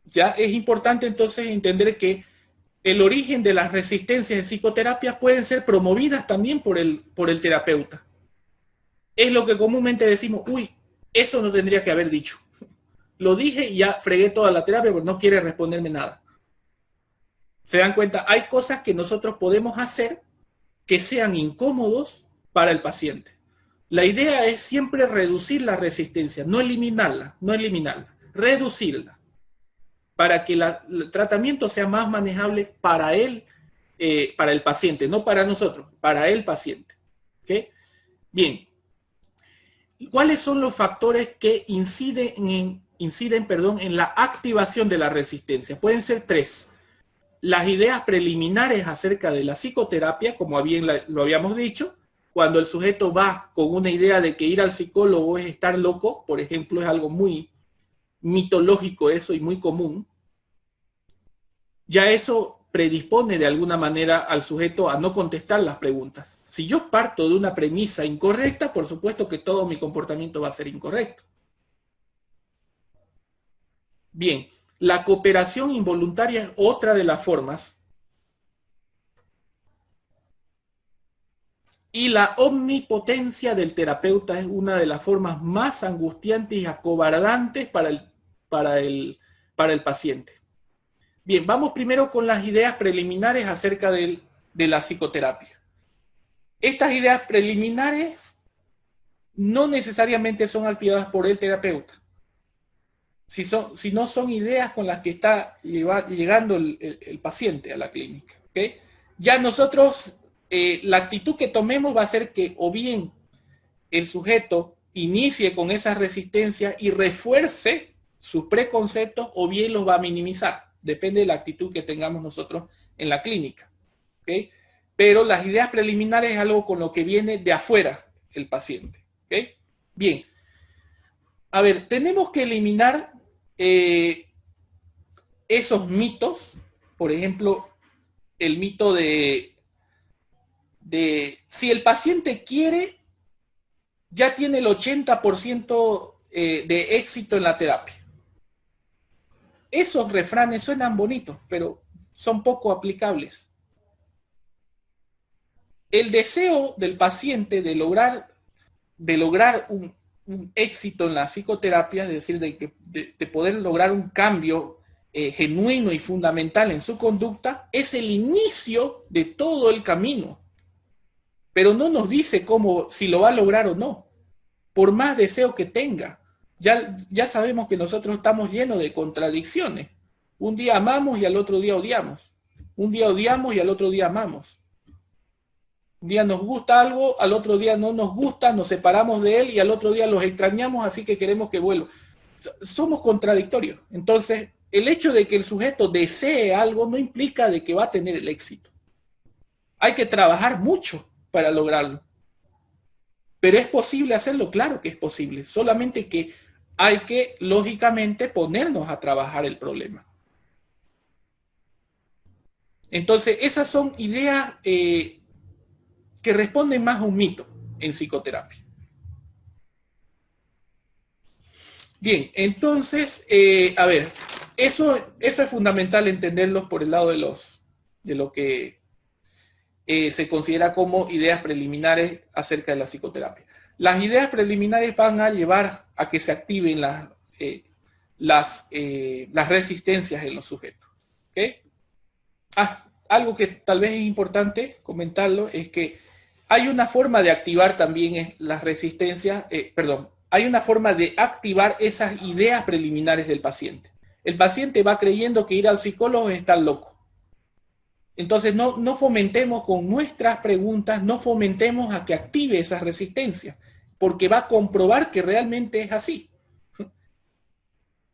Ya es importante entonces entender que el origen de las resistencias en psicoterapia pueden ser promovidas también por el terapeuta. Es lo que comúnmente decimos, uy, eso no tendría que haber dicho. Lo dije y ya fregué toda la terapia porque no quiere responderme nada. ¿Se dan cuenta? Hay cosas que nosotros podemos hacer que sean incómodos para el paciente. La idea es siempre reducir la resistencia, no eliminarla, reducirla, para que el tratamiento sea más manejable para él, para el paciente, no para nosotros, para el paciente. ¿Okay? Bien. ¿Cuáles son los factores que inciden en la activación de la resistencia? Pueden ser 3. Las ideas preliminares acerca de la psicoterapia, como bien lo habíamos dicho, cuando el sujeto va con una idea de que ir al psicólogo es estar loco, por ejemplo, es algo muy mitológico eso y muy común, ya eso predispone de alguna manera al sujeto a no contestar las preguntas. Si yo parto de una premisa incorrecta, por supuesto que todo mi comportamiento va a ser incorrecto. Bien, la cooperación involuntaria es otra de las formas. Y la omnipotencia del terapeuta es una de las formas más angustiantes y acobardantes para el paciente. Bien, vamos primero con las ideas preliminares acerca de la psicoterapia. Estas ideas preliminares no necesariamente son activadas por el terapeuta. Si no son ideas con las que está llegando el paciente a la clínica. ¿Okay? Ya nosotros, la actitud que tomemos va a ser que o bien el sujeto inicie con esa resistencia y refuerce sus preconceptos o bien los va a minimizar. Depende de la actitud que tengamos nosotros en la clínica. ¿Okay? Pero las ideas preliminares es algo con lo que viene de afuera el paciente. ¿Okay? Bien. A ver, tenemos que eliminar esos mitos. Por ejemplo, el mito de si el paciente quiere, ya tiene el 80% de éxito en la terapia. Esos refranes suenan bonitos, pero son poco aplicables. El deseo del paciente de lograr un éxito en la psicoterapia, es decir, de poder lograr un cambio genuino y fundamental en su conducta, es el inicio de todo el camino. Pero no nos dice cómo, si lo va a lograr o no, por más deseo que tenga. Ya sabemos que nosotros estamos llenos de contradicciones. Un día amamos y al otro día odiamos. Un día odiamos y al otro día amamos. Un día nos gusta algo, al otro día no nos gusta, nos separamos de él y al otro día los extrañamos, así que queremos que vuelva. Somos contradictorios. Entonces, el hecho de que el sujeto desee algo no implica de que va a tener el éxito. Hay que trabajar mucho para lograrlo. Pero es posible hacerlo, claro que es posible. Solamente que hay que, lógicamente, ponernos a trabajar el problema. Entonces, esas son ideas que responden más a un mito en psicoterapia. Bien, entonces, a ver, eso es fundamental entenderlo por el lado de lo que se considera como ideas preliminares acerca de la psicoterapia. Las ideas preliminares van a llevar a que se activen las resistencias en los sujetos. ¿Okay? Algo que tal vez es importante comentarlo es que hay una forma de activar también las resistencias, hay una forma de activar esas ideas preliminares del paciente. El paciente va creyendo que ir al psicólogo es estar loco. Entonces no fomentemos con nuestras preguntas, no fomentemos a que active esas resistencias, porque va a comprobar que realmente es así.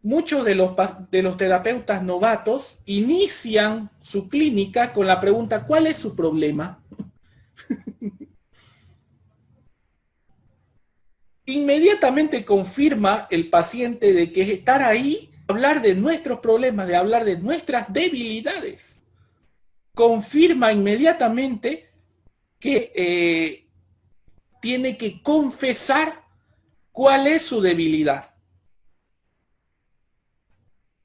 Muchos de los terapeutas novatos inician su clínica con la pregunta, ¿cuál es su problema? Inmediatamente confirma el paciente de que estar ahí, hablar de nuestros problemas, de hablar de nuestras debilidades, confirma inmediatamente que tiene que confesar cuál es su debilidad.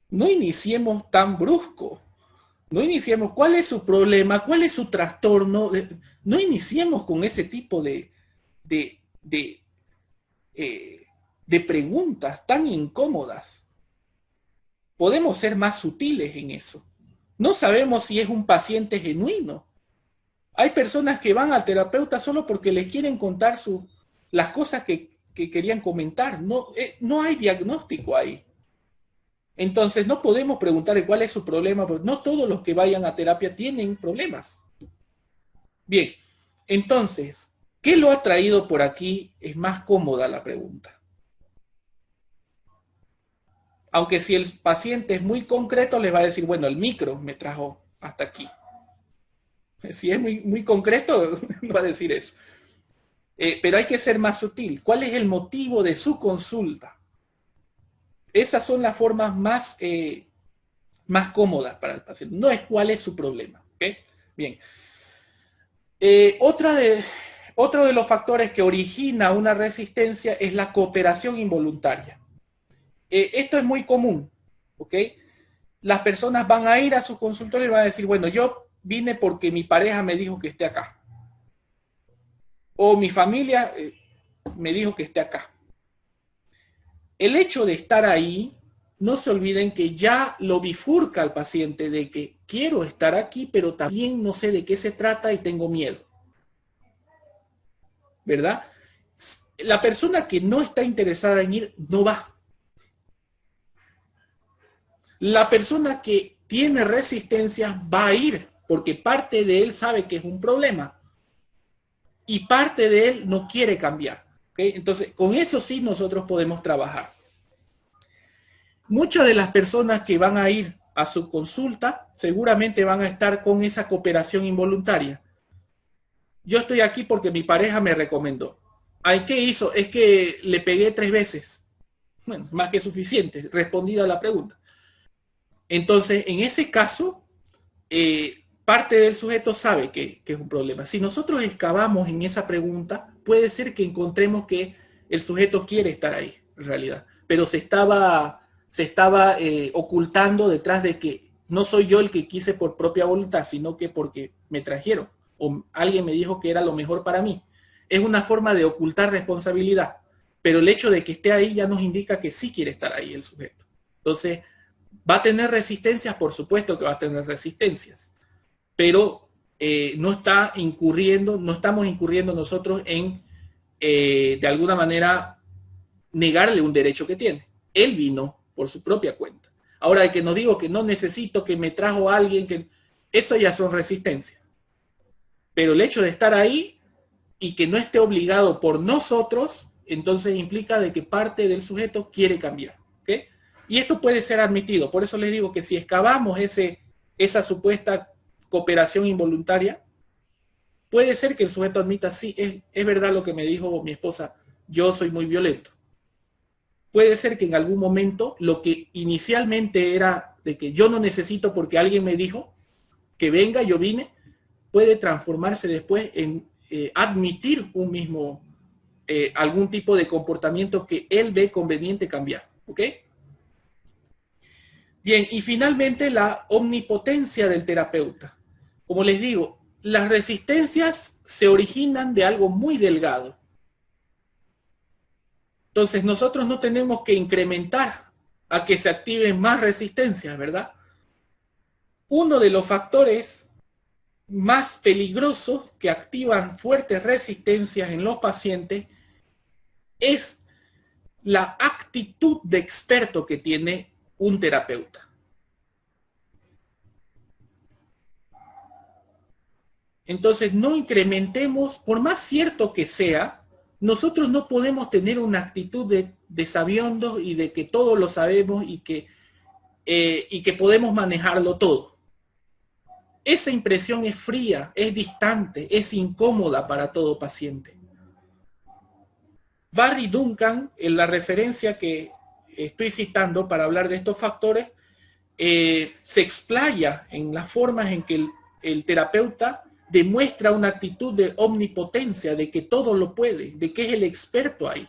No iniciemos tan brusco. No iniciemos cuál es su problema, cuál es su trastorno. No iniciemos con ese tipo de preguntas tan incómodas. Podemos ser más sutiles en eso. No sabemos si es un paciente genuino. Hay personas que van al terapeuta solo porque les quieren contar las cosas que querían comentar. No hay diagnóstico ahí. Entonces no podemos preguntarle cuál es su problema, porque no todos los que vayan a terapia tienen problemas. Bien, entonces, ¿qué lo ha traído por aquí? Es más cómoda la pregunta. Aunque si el paciente es muy concreto, les va a decir, bueno, el micro me trajo hasta aquí. Si es muy concreto, no va a decir eso. Pero hay que ser más sutil. ¿Cuál es el motivo de su consulta? Esas son las formas más cómodas para el paciente. No es cuál es su problema. ¿Okay? Bien. Otro de los factores que origina una resistencia es la cooperación involuntaria. Esto es muy común, ¿ok? Las personas van a ir a su consultorio y van a decir, bueno, yo vine porque mi pareja me dijo que esté acá. O mi familia me dijo que esté acá. El hecho de estar ahí, no se olviden que ya lo bifurca al paciente de que quiero estar aquí, pero también no sé de qué se trata y tengo miedo. ¿Verdad? La persona que no está interesada en ir, no va. La persona que tiene resistencia va a ir, porque parte de él sabe que es un problema y parte de él no quiere cambiar. ¿Okay? Entonces, con eso sí nosotros podemos trabajar. Muchas de las personas que van a ir a su consulta seguramente van a estar con esa cooperación involuntaria. Yo estoy aquí porque mi pareja me recomendó. Ay, ¿qué hizo? Es que le pegué 3 veces. Bueno, más que suficiente, respondida a la pregunta. Entonces, en ese caso, parte del sujeto sabe que es un problema. Si nosotros excavamos en esa pregunta, puede ser que encontremos que el sujeto quiere estar ahí, en realidad. Pero se estaba ocultando detrás de que no soy yo el que quise por propia voluntad, sino que porque me trajeron o alguien me dijo que era lo mejor para mí. Es una forma de ocultar responsabilidad. pero el hecho de que esté ahí ya nos indica que sí quiere estar ahí el sujeto. Entonces, ¿va a tener resistencias? Por supuesto que va a tener resistencias, pero no estamos incurriendo nosotros en, de alguna manera, negarle un derecho que tiene. Él vino por su propia cuenta. Ahora, de que nos digo que no necesito, que me trajo alguien, que eso ya son resistencias. Pero el hecho de estar ahí y que no esté obligado por nosotros, entonces implica de que parte del sujeto quiere cambiar. ¿Okay? Y esto puede ser admitido. Por eso les digo que si excavamos esa supuesta cooperación involuntaria, puede ser que el sujeto admita, sí, es verdad lo que me dijo mi esposa, yo soy muy violento. Puede ser que en algún momento lo que inicialmente era de que yo no necesito porque alguien me dijo que venga, yo vine, puede transformarse después en admitir un mismo, algún tipo de comportamiento que él ve conveniente cambiar. ¿Ok? Bien, y finalmente la omnipotencia del terapeuta. Como les digo, las resistencias se originan de algo muy delgado. Entonces nosotros no tenemos que incrementar a que se activen más resistencias, ¿verdad? Uno de los factores más peligrosos que activan fuertes resistencias en los pacientes es la actitud de experto que tiene un terapeuta. Entonces no incrementemos, por más cierto que sea, nosotros no podemos tener una actitud de sabiondos y de que todo lo sabemos y que podemos manejarlo todo. Esa impresión es fría, es distante, es incómoda para todo paciente. Barry Duncan, en la referencia que estoy citando para hablar de estos factores, se explaya en las formas en que el terapeuta demuestra una actitud de omnipotencia, de que todo lo puede, de que es el experto ahí.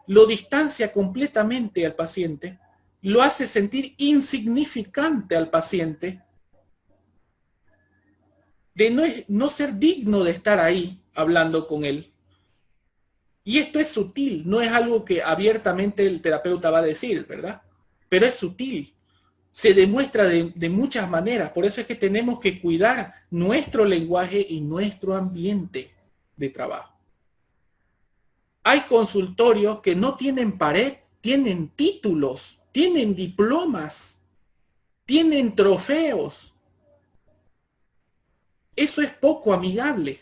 Lo distancia completamente al paciente, lo hace sentir insignificante al paciente, de no ser digno de estar ahí hablando con él. Y esto es sutil, no es algo que abiertamente el terapeuta va a decir, ¿verdad? Pero es sutil. Se demuestra de muchas maneras. Por eso es que tenemos que cuidar nuestro lenguaje y nuestro ambiente de trabajo. Hay consultorios que no tienen pared, tienen títulos, tienen diplomas, tienen trofeos. Eso es poco amigable.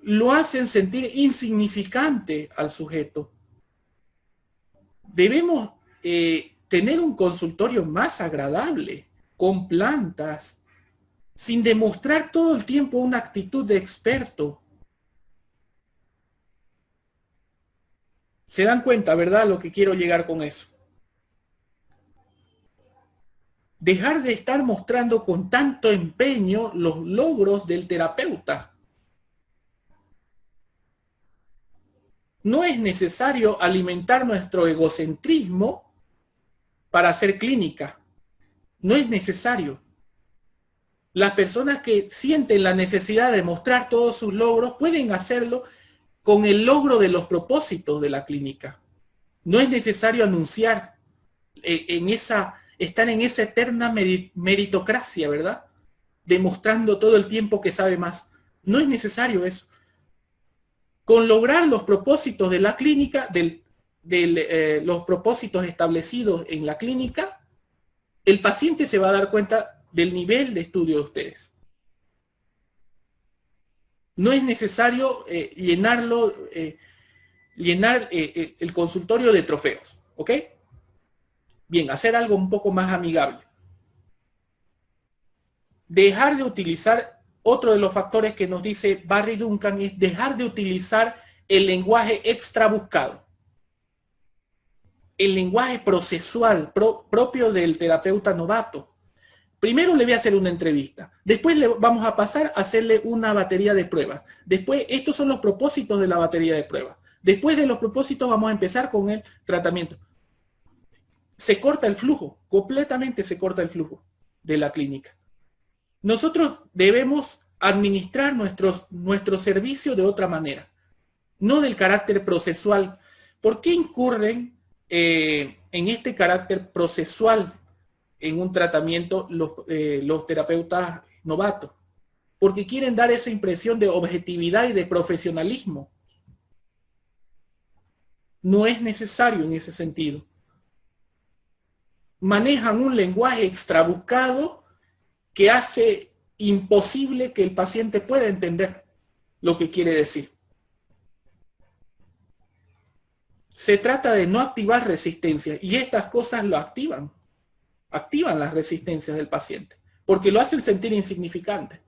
Lo hacen sentir insignificante al sujeto. Debemos tener un consultorio más agradable, con plantas, sin demostrar todo el tiempo una actitud de experto. Se dan cuenta, ¿verdad?, lo que quiero llegar con eso. Dejar de estar mostrando con tanto empeño los logros del terapeuta. No es necesario alimentar nuestro egocentrismo para hacer clínica. No es necesario. Las personas que sienten la necesidad de mostrar todos sus logros pueden hacerlo con el logro de los propósitos de la clínica. No es necesario anunciar estar en esa eterna meritocracia, ¿verdad? Demostrando todo el tiempo que sabe más. No es necesario eso. Con lograr los propósitos de la clínica, los propósitos establecidos en la clínica, el paciente se va a dar cuenta del nivel de estudio de ustedes. No es necesario llenar el consultorio de trofeos, ¿ok? Bien, hacer algo un poco más amigable. Dejar de utilizar, otro de los factores que nos dice Barry Duncan es dejar de utilizar el lenguaje extra buscado. El lenguaje procesual propio del terapeuta novato. Primero le voy a hacer una entrevista. Después le vamos a pasar a hacerle una batería de pruebas. Después, estos son los propósitos de la batería de pruebas. Después de los propósitos vamos a empezar con el tratamiento. Se corta el flujo, completamente se corta el flujo de la clínica. Nosotros debemos administrar nuestro servicio de otra manera. no del carácter procesual. ¿Por qué incurren en este carácter procesual en un tratamiento los terapeutas novatos? Porque quieren dar esa impresión de objetividad y de profesionalismo. No es necesario en ese sentido. Manejan un lenguaje extrabuscado que hace imposible que el paciente pueda entender lo que quiere decir. Se trata de no activar resistencias y estas cosas lo activan las resistencias del paciente, porque lo hacen sentir insignificante.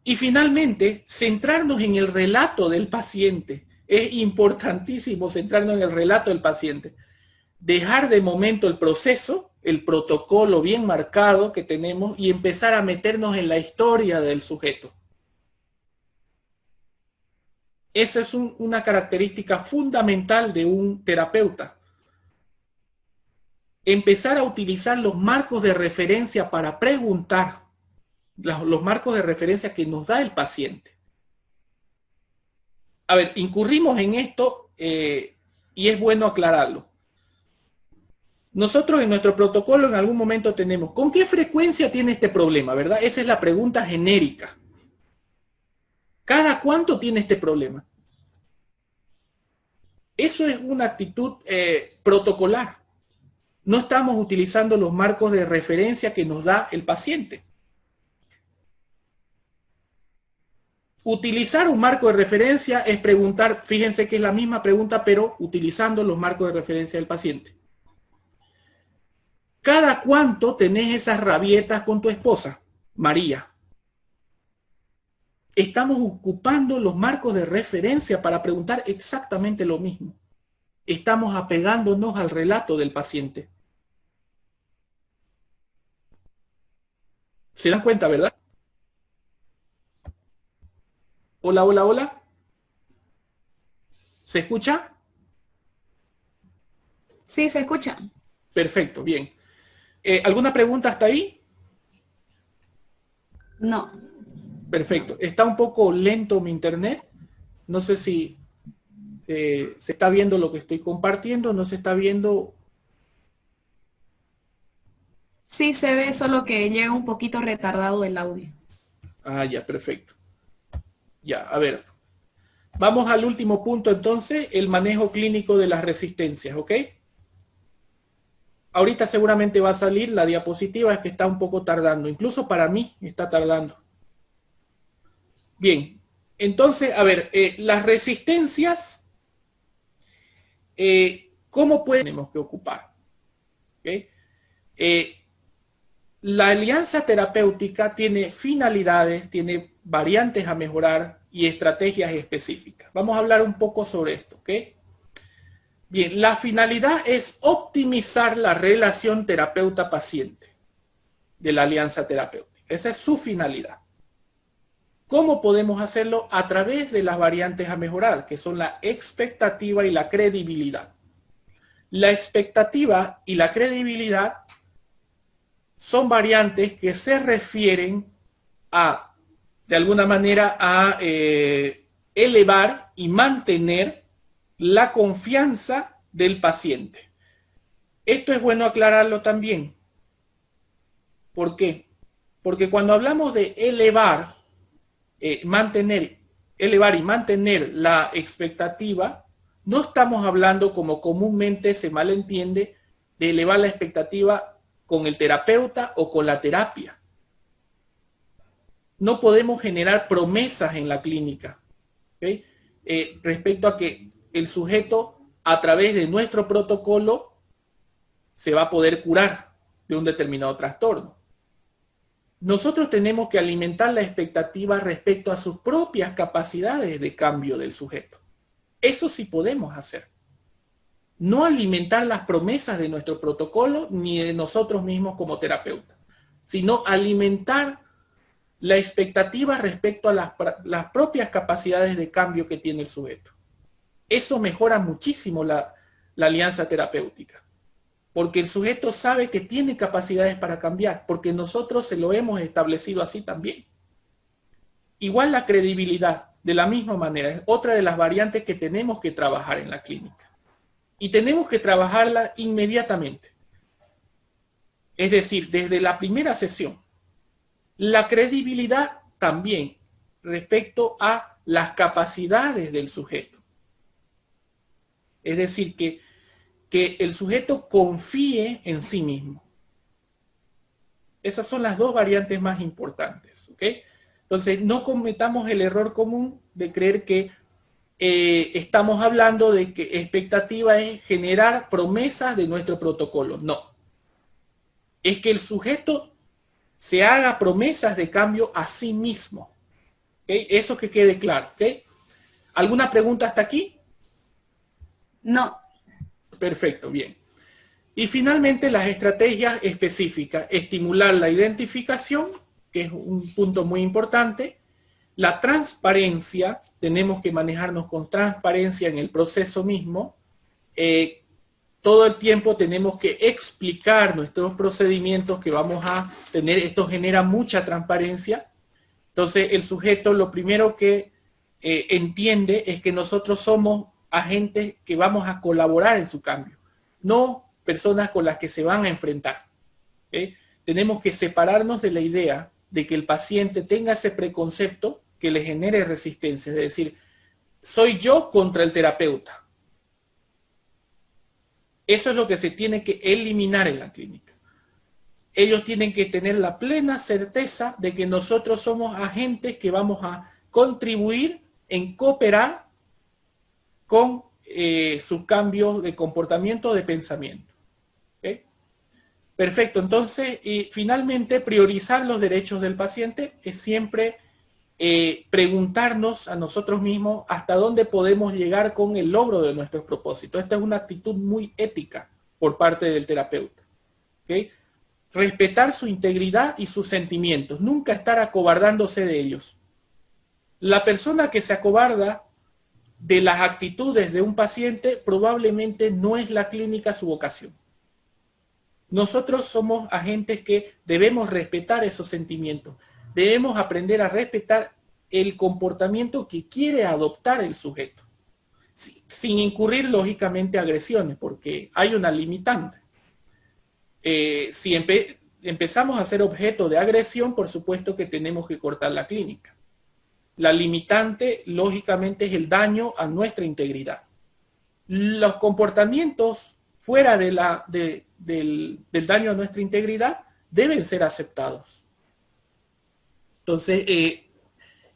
Y finalmente, centrarnos en el relato del paciente. Es importantísimo centrarnos en el relato del paciente. Dejar de momento el proceso, el protocolo bien marcado que tenemos y empezar a meternos en la historia del sujeto. Esa es una característica fundamental de un terapeuta. Empezar a utilizar los marcos de referencia para preguntar, los marcos de referencia que nos da el paciente. A ver, incurrimos en esto y es bueno aclararlo. Nosotros en nuestro protocolo en algún momento tenemos, ¿con qué frecuencia tiene este problema? ¿Verdad? Esa es la pregunta genérica. ¿Cada cuánto tiene este problema? Eso es una actitud protocolar. No estamos utilizando los marcos de referencia que nos da el paciente. Utilizar un marco de referencia es preguntar, fíjense que es la misma pregunta, pero utilizando los marcos de referencia del paciente. ¿Cada cuánto tenés esas rabietas con tu esposa, María? Estamos ocupando los marcos de referencia para preguntar exactamente lo mismo. Estamos apegándonos al relato del paciente. ¿Se dan cuenta, verdad? Hola, hola, hola. ¿Se escucha? Sí, se escucha. Perfecto, bien. ¿Alguna pregunta hasta ahí? No. Perfecto. Está un poco lento mi internet. No sé si se está viendo lo que estoy compartiendo. No se está viendo. Sí, se ve, solo que llega un poquito retardado el audio. Ah, ya, perfecto. Ya, a ver. Vamos al último punto entonces, el manejo clínico de las resistencias, ¿ok? Ahorita seguramente va a salir la diapositiva, es que está un poco tardando. Incluso para mí está tardando. Bien, entonces, a ver, las resistencias, ¿cómo tenemos que ocupar? ¿Okay? La alianza terapéutica tiene finalidades, tiene variantes a mejorar y estrategias específicas. Vamos a hablar un poco sobre esto, ¿ok? Bien, la finalidad es optimizar la relación terapeuta-paciente de la alianza terapéutica. Esa es su finalidad. ¿Cómo podemos hacerlo? A través de las variantes a mejorar, que son la expectativa y la credibilidad. La expectativa y la credibilidad son variantes que se refieren a, de alguna manera, a elevar y mantener la confianza del paciente. Esto es bueno aclararlo también. ¿Por qué? Porque cuando hablamos de elevar y mantener la expectativa, no estamos hablando, como comúnmente se malentiende, de elevar la expectativa con el terapeuta o con la terapia. No podemos generar promesas en la clínica, ¿okay? Respecto a que el sujeto, a través de nuestro protocolo, se va a poder curar de un determinado trastorno. Nosotros tenemos que alimentar la expectativa respecto a sus propias capacidades de cambio del sujeto. Eso sí podemos hacer. No alimentar las promesas de nuestro protocolo ni de nosotros mismos como terapeutas, sino alimentar la expectativa respecto a las propias capacidades de cambio que tiene el sujeto. Eso mejora muchísimo la alianza terapéutica, porque el sujeto sabe que tiene capacidades para cambiar, porque nosotros se lo hemos establecido así también. Igual la credibilidad. de la misma manera. Es otra de las variantes que tenemos que trabajar en la clínica. Y tenemos que trabajarla inmediatamente. Es decir, desde la primera sesión. La credibilidad también respecto a las capacidades del sujeto. Es decir, que el sujeto confíe en sí mismo. Esas son las dos variantes más importantes, ¿ok? Entonces, no cometamos el error común de creer que estamos hablando de que expectativa es generar promesas de nuestro protocolo. No. Es que el sujeto se haga promesas de cambio a sí mismo. ¿Okay? Eso que quede claro. ¿Okay? ¿Alguna pregunta hasta aquí? No. Perfecto, bien. Y finalmente las estrategias específicas. Estimular la identificación, que es un punto muy importante. La transparencia, tenemos que manejarnos con transparencia en el proceso mismo. Todo el tiempo tenemos que explicar nuestros procedimientos que vamos a tener. Esto genera mucha transparencia. Entonces, el sujeto lo primero que entiende es que nosotros somos agentes que vamos a colaborar en su cambio, no personas con las que se van a enfrentar. ¿Okay? Tenemos que separarnos de la idea de que el paciente tenga ese preconcepto que le genere resistencia, es decir, soy yo contra el terapeuta. Eso es lo que se tiene que eliminar en la clínica. Ellos tienen que tener la plena certeza de que nosotros somos agentes que vamos a contribuir en cooperar con sus cambios de comportamiento, de pensamiento. ¿Okay? Perfecto, entonces, y finalmente, priorizar los derechos del paciente es siempre preguntarnos a nosotros mismos hasta dónde podemos llegar con el logro de nuestros propósitos. Esta es una actitud muy ética por parte del terapeuta. ¿Okay? Respetar su integridad y sus sentimientos, nunca estar acobardándose de ellos. La persona que se acobarda de las actitudes de un paciente probablemente no es la clínica su vocación. Nosotros somos agentes que debemos respetar esos sentimientos. Debemos aprender a respetar el comportamiento que quiere adoptar el sujeto, sin incurrir lógicamente agresiones, porque hay una limitante. Si empezamos a ser objeto de agresión, por supuesto que tenemos que cortar la clínica. La limitante, lógicamente, es el daño a nuestra integridad. Los comportamientos fuera del daño a nuestra integridad deben ser aceptados. Entonces,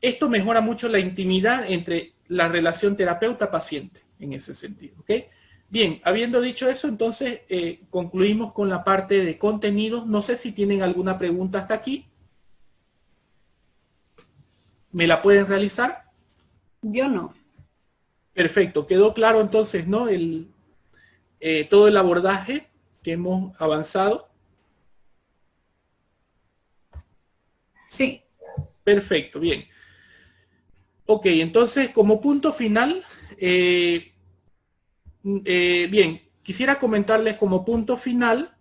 esto mejora mucho la intimidad entre la relación terapeuta-paciente, en ese sentido. ¿Okay? Bien, habiendo dicho eso, entonces concluimos con la parte de contenidos. No sé si tienen alguna pregunta hasta aquí. ¿Me la pueden realizar? Yo no. Perfecto, quedó claro entonces, ¿no? Todo el abordaje que hemos avanzado. Sí. Perfecto, bien. Ok, entonces como punto final, bien, quisiera comentarles como punto final,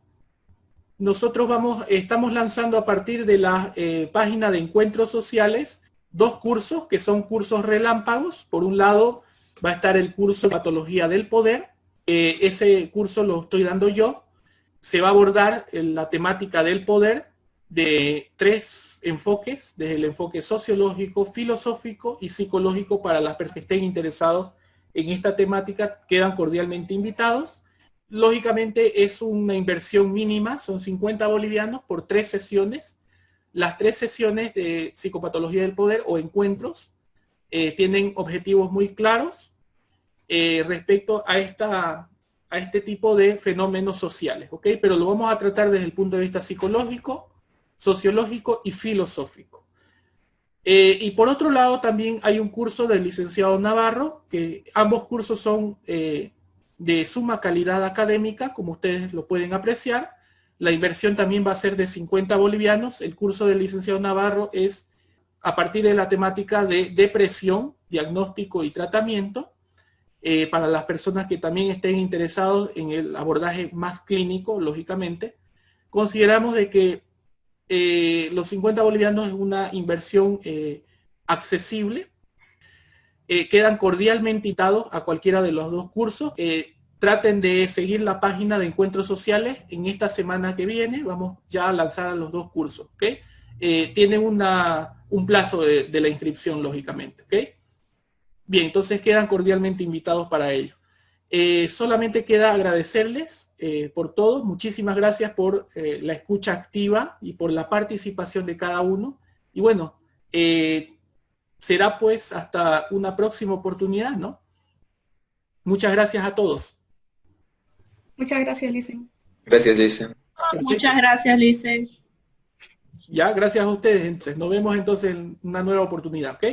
nosotros estamos lanzando a partir de la página de encuentros sociales 2 cursos que son cursos relámpagos. Por un lado va a estar el curso de patología del poder. Ese curso lo estoy dando yo. Se va a abordar la temática del poder de 3 enfoques, desde el enfoque sociológico, filosófico y psicológico. Para las personas que estén interesados en esta temática, quedan cordialmente invitados. Lógicamente es una inversión mínima, son 50 bolivianos por 3 sesiones. Las 3 sesiones de psicopatología del poder o encuentros tienen objetivos muy claros respecto a este tipo de fenómenos sociales, ¿ok? Pero lo vamos a tratar desde el punto de vista psicológico, sociológico y filosófico. Y por otro lado también hay un curso del licenciado Navarro, que ambos cursos son de suma calidad académica, como ustedes lo pueden apreciar. La inversión también va a ser de 50 bolivianos. El curso del licenciado Navarro es a partir de la temática de depresión, diagnóstico y tratamiento, para las personas que también estén interesados en el abordaje más clínico, lógicamente. Consideramos de que los 50 bolivianos es una inversión accesible. quedan cordialmente invitados a cualquiera de los dos cursos. Traten de seguir la página de Encuentros Sociales. En esta semana que viene vamos ya a lanzar los dos cursos, ¿ok? Tienen un plazo de la inscripción, lógicamente, ¿ok? Bien, entonces quedan cordialmente invitados para ello. Solamente queda agradecerles por todo. Muchísimas gracias por la escucha activa y por la participación de cada uno. Y bueno, será pues hasta una próxima oportunidad, ¿no? Muchas gracias a todos. Muchas gracias, Licen. Gracias, Lisa. Muchas gracias, Licen. Ya, gracias a ustedes. Entonces, nos vemos entonces en una nueva oportunidad, ¿ok?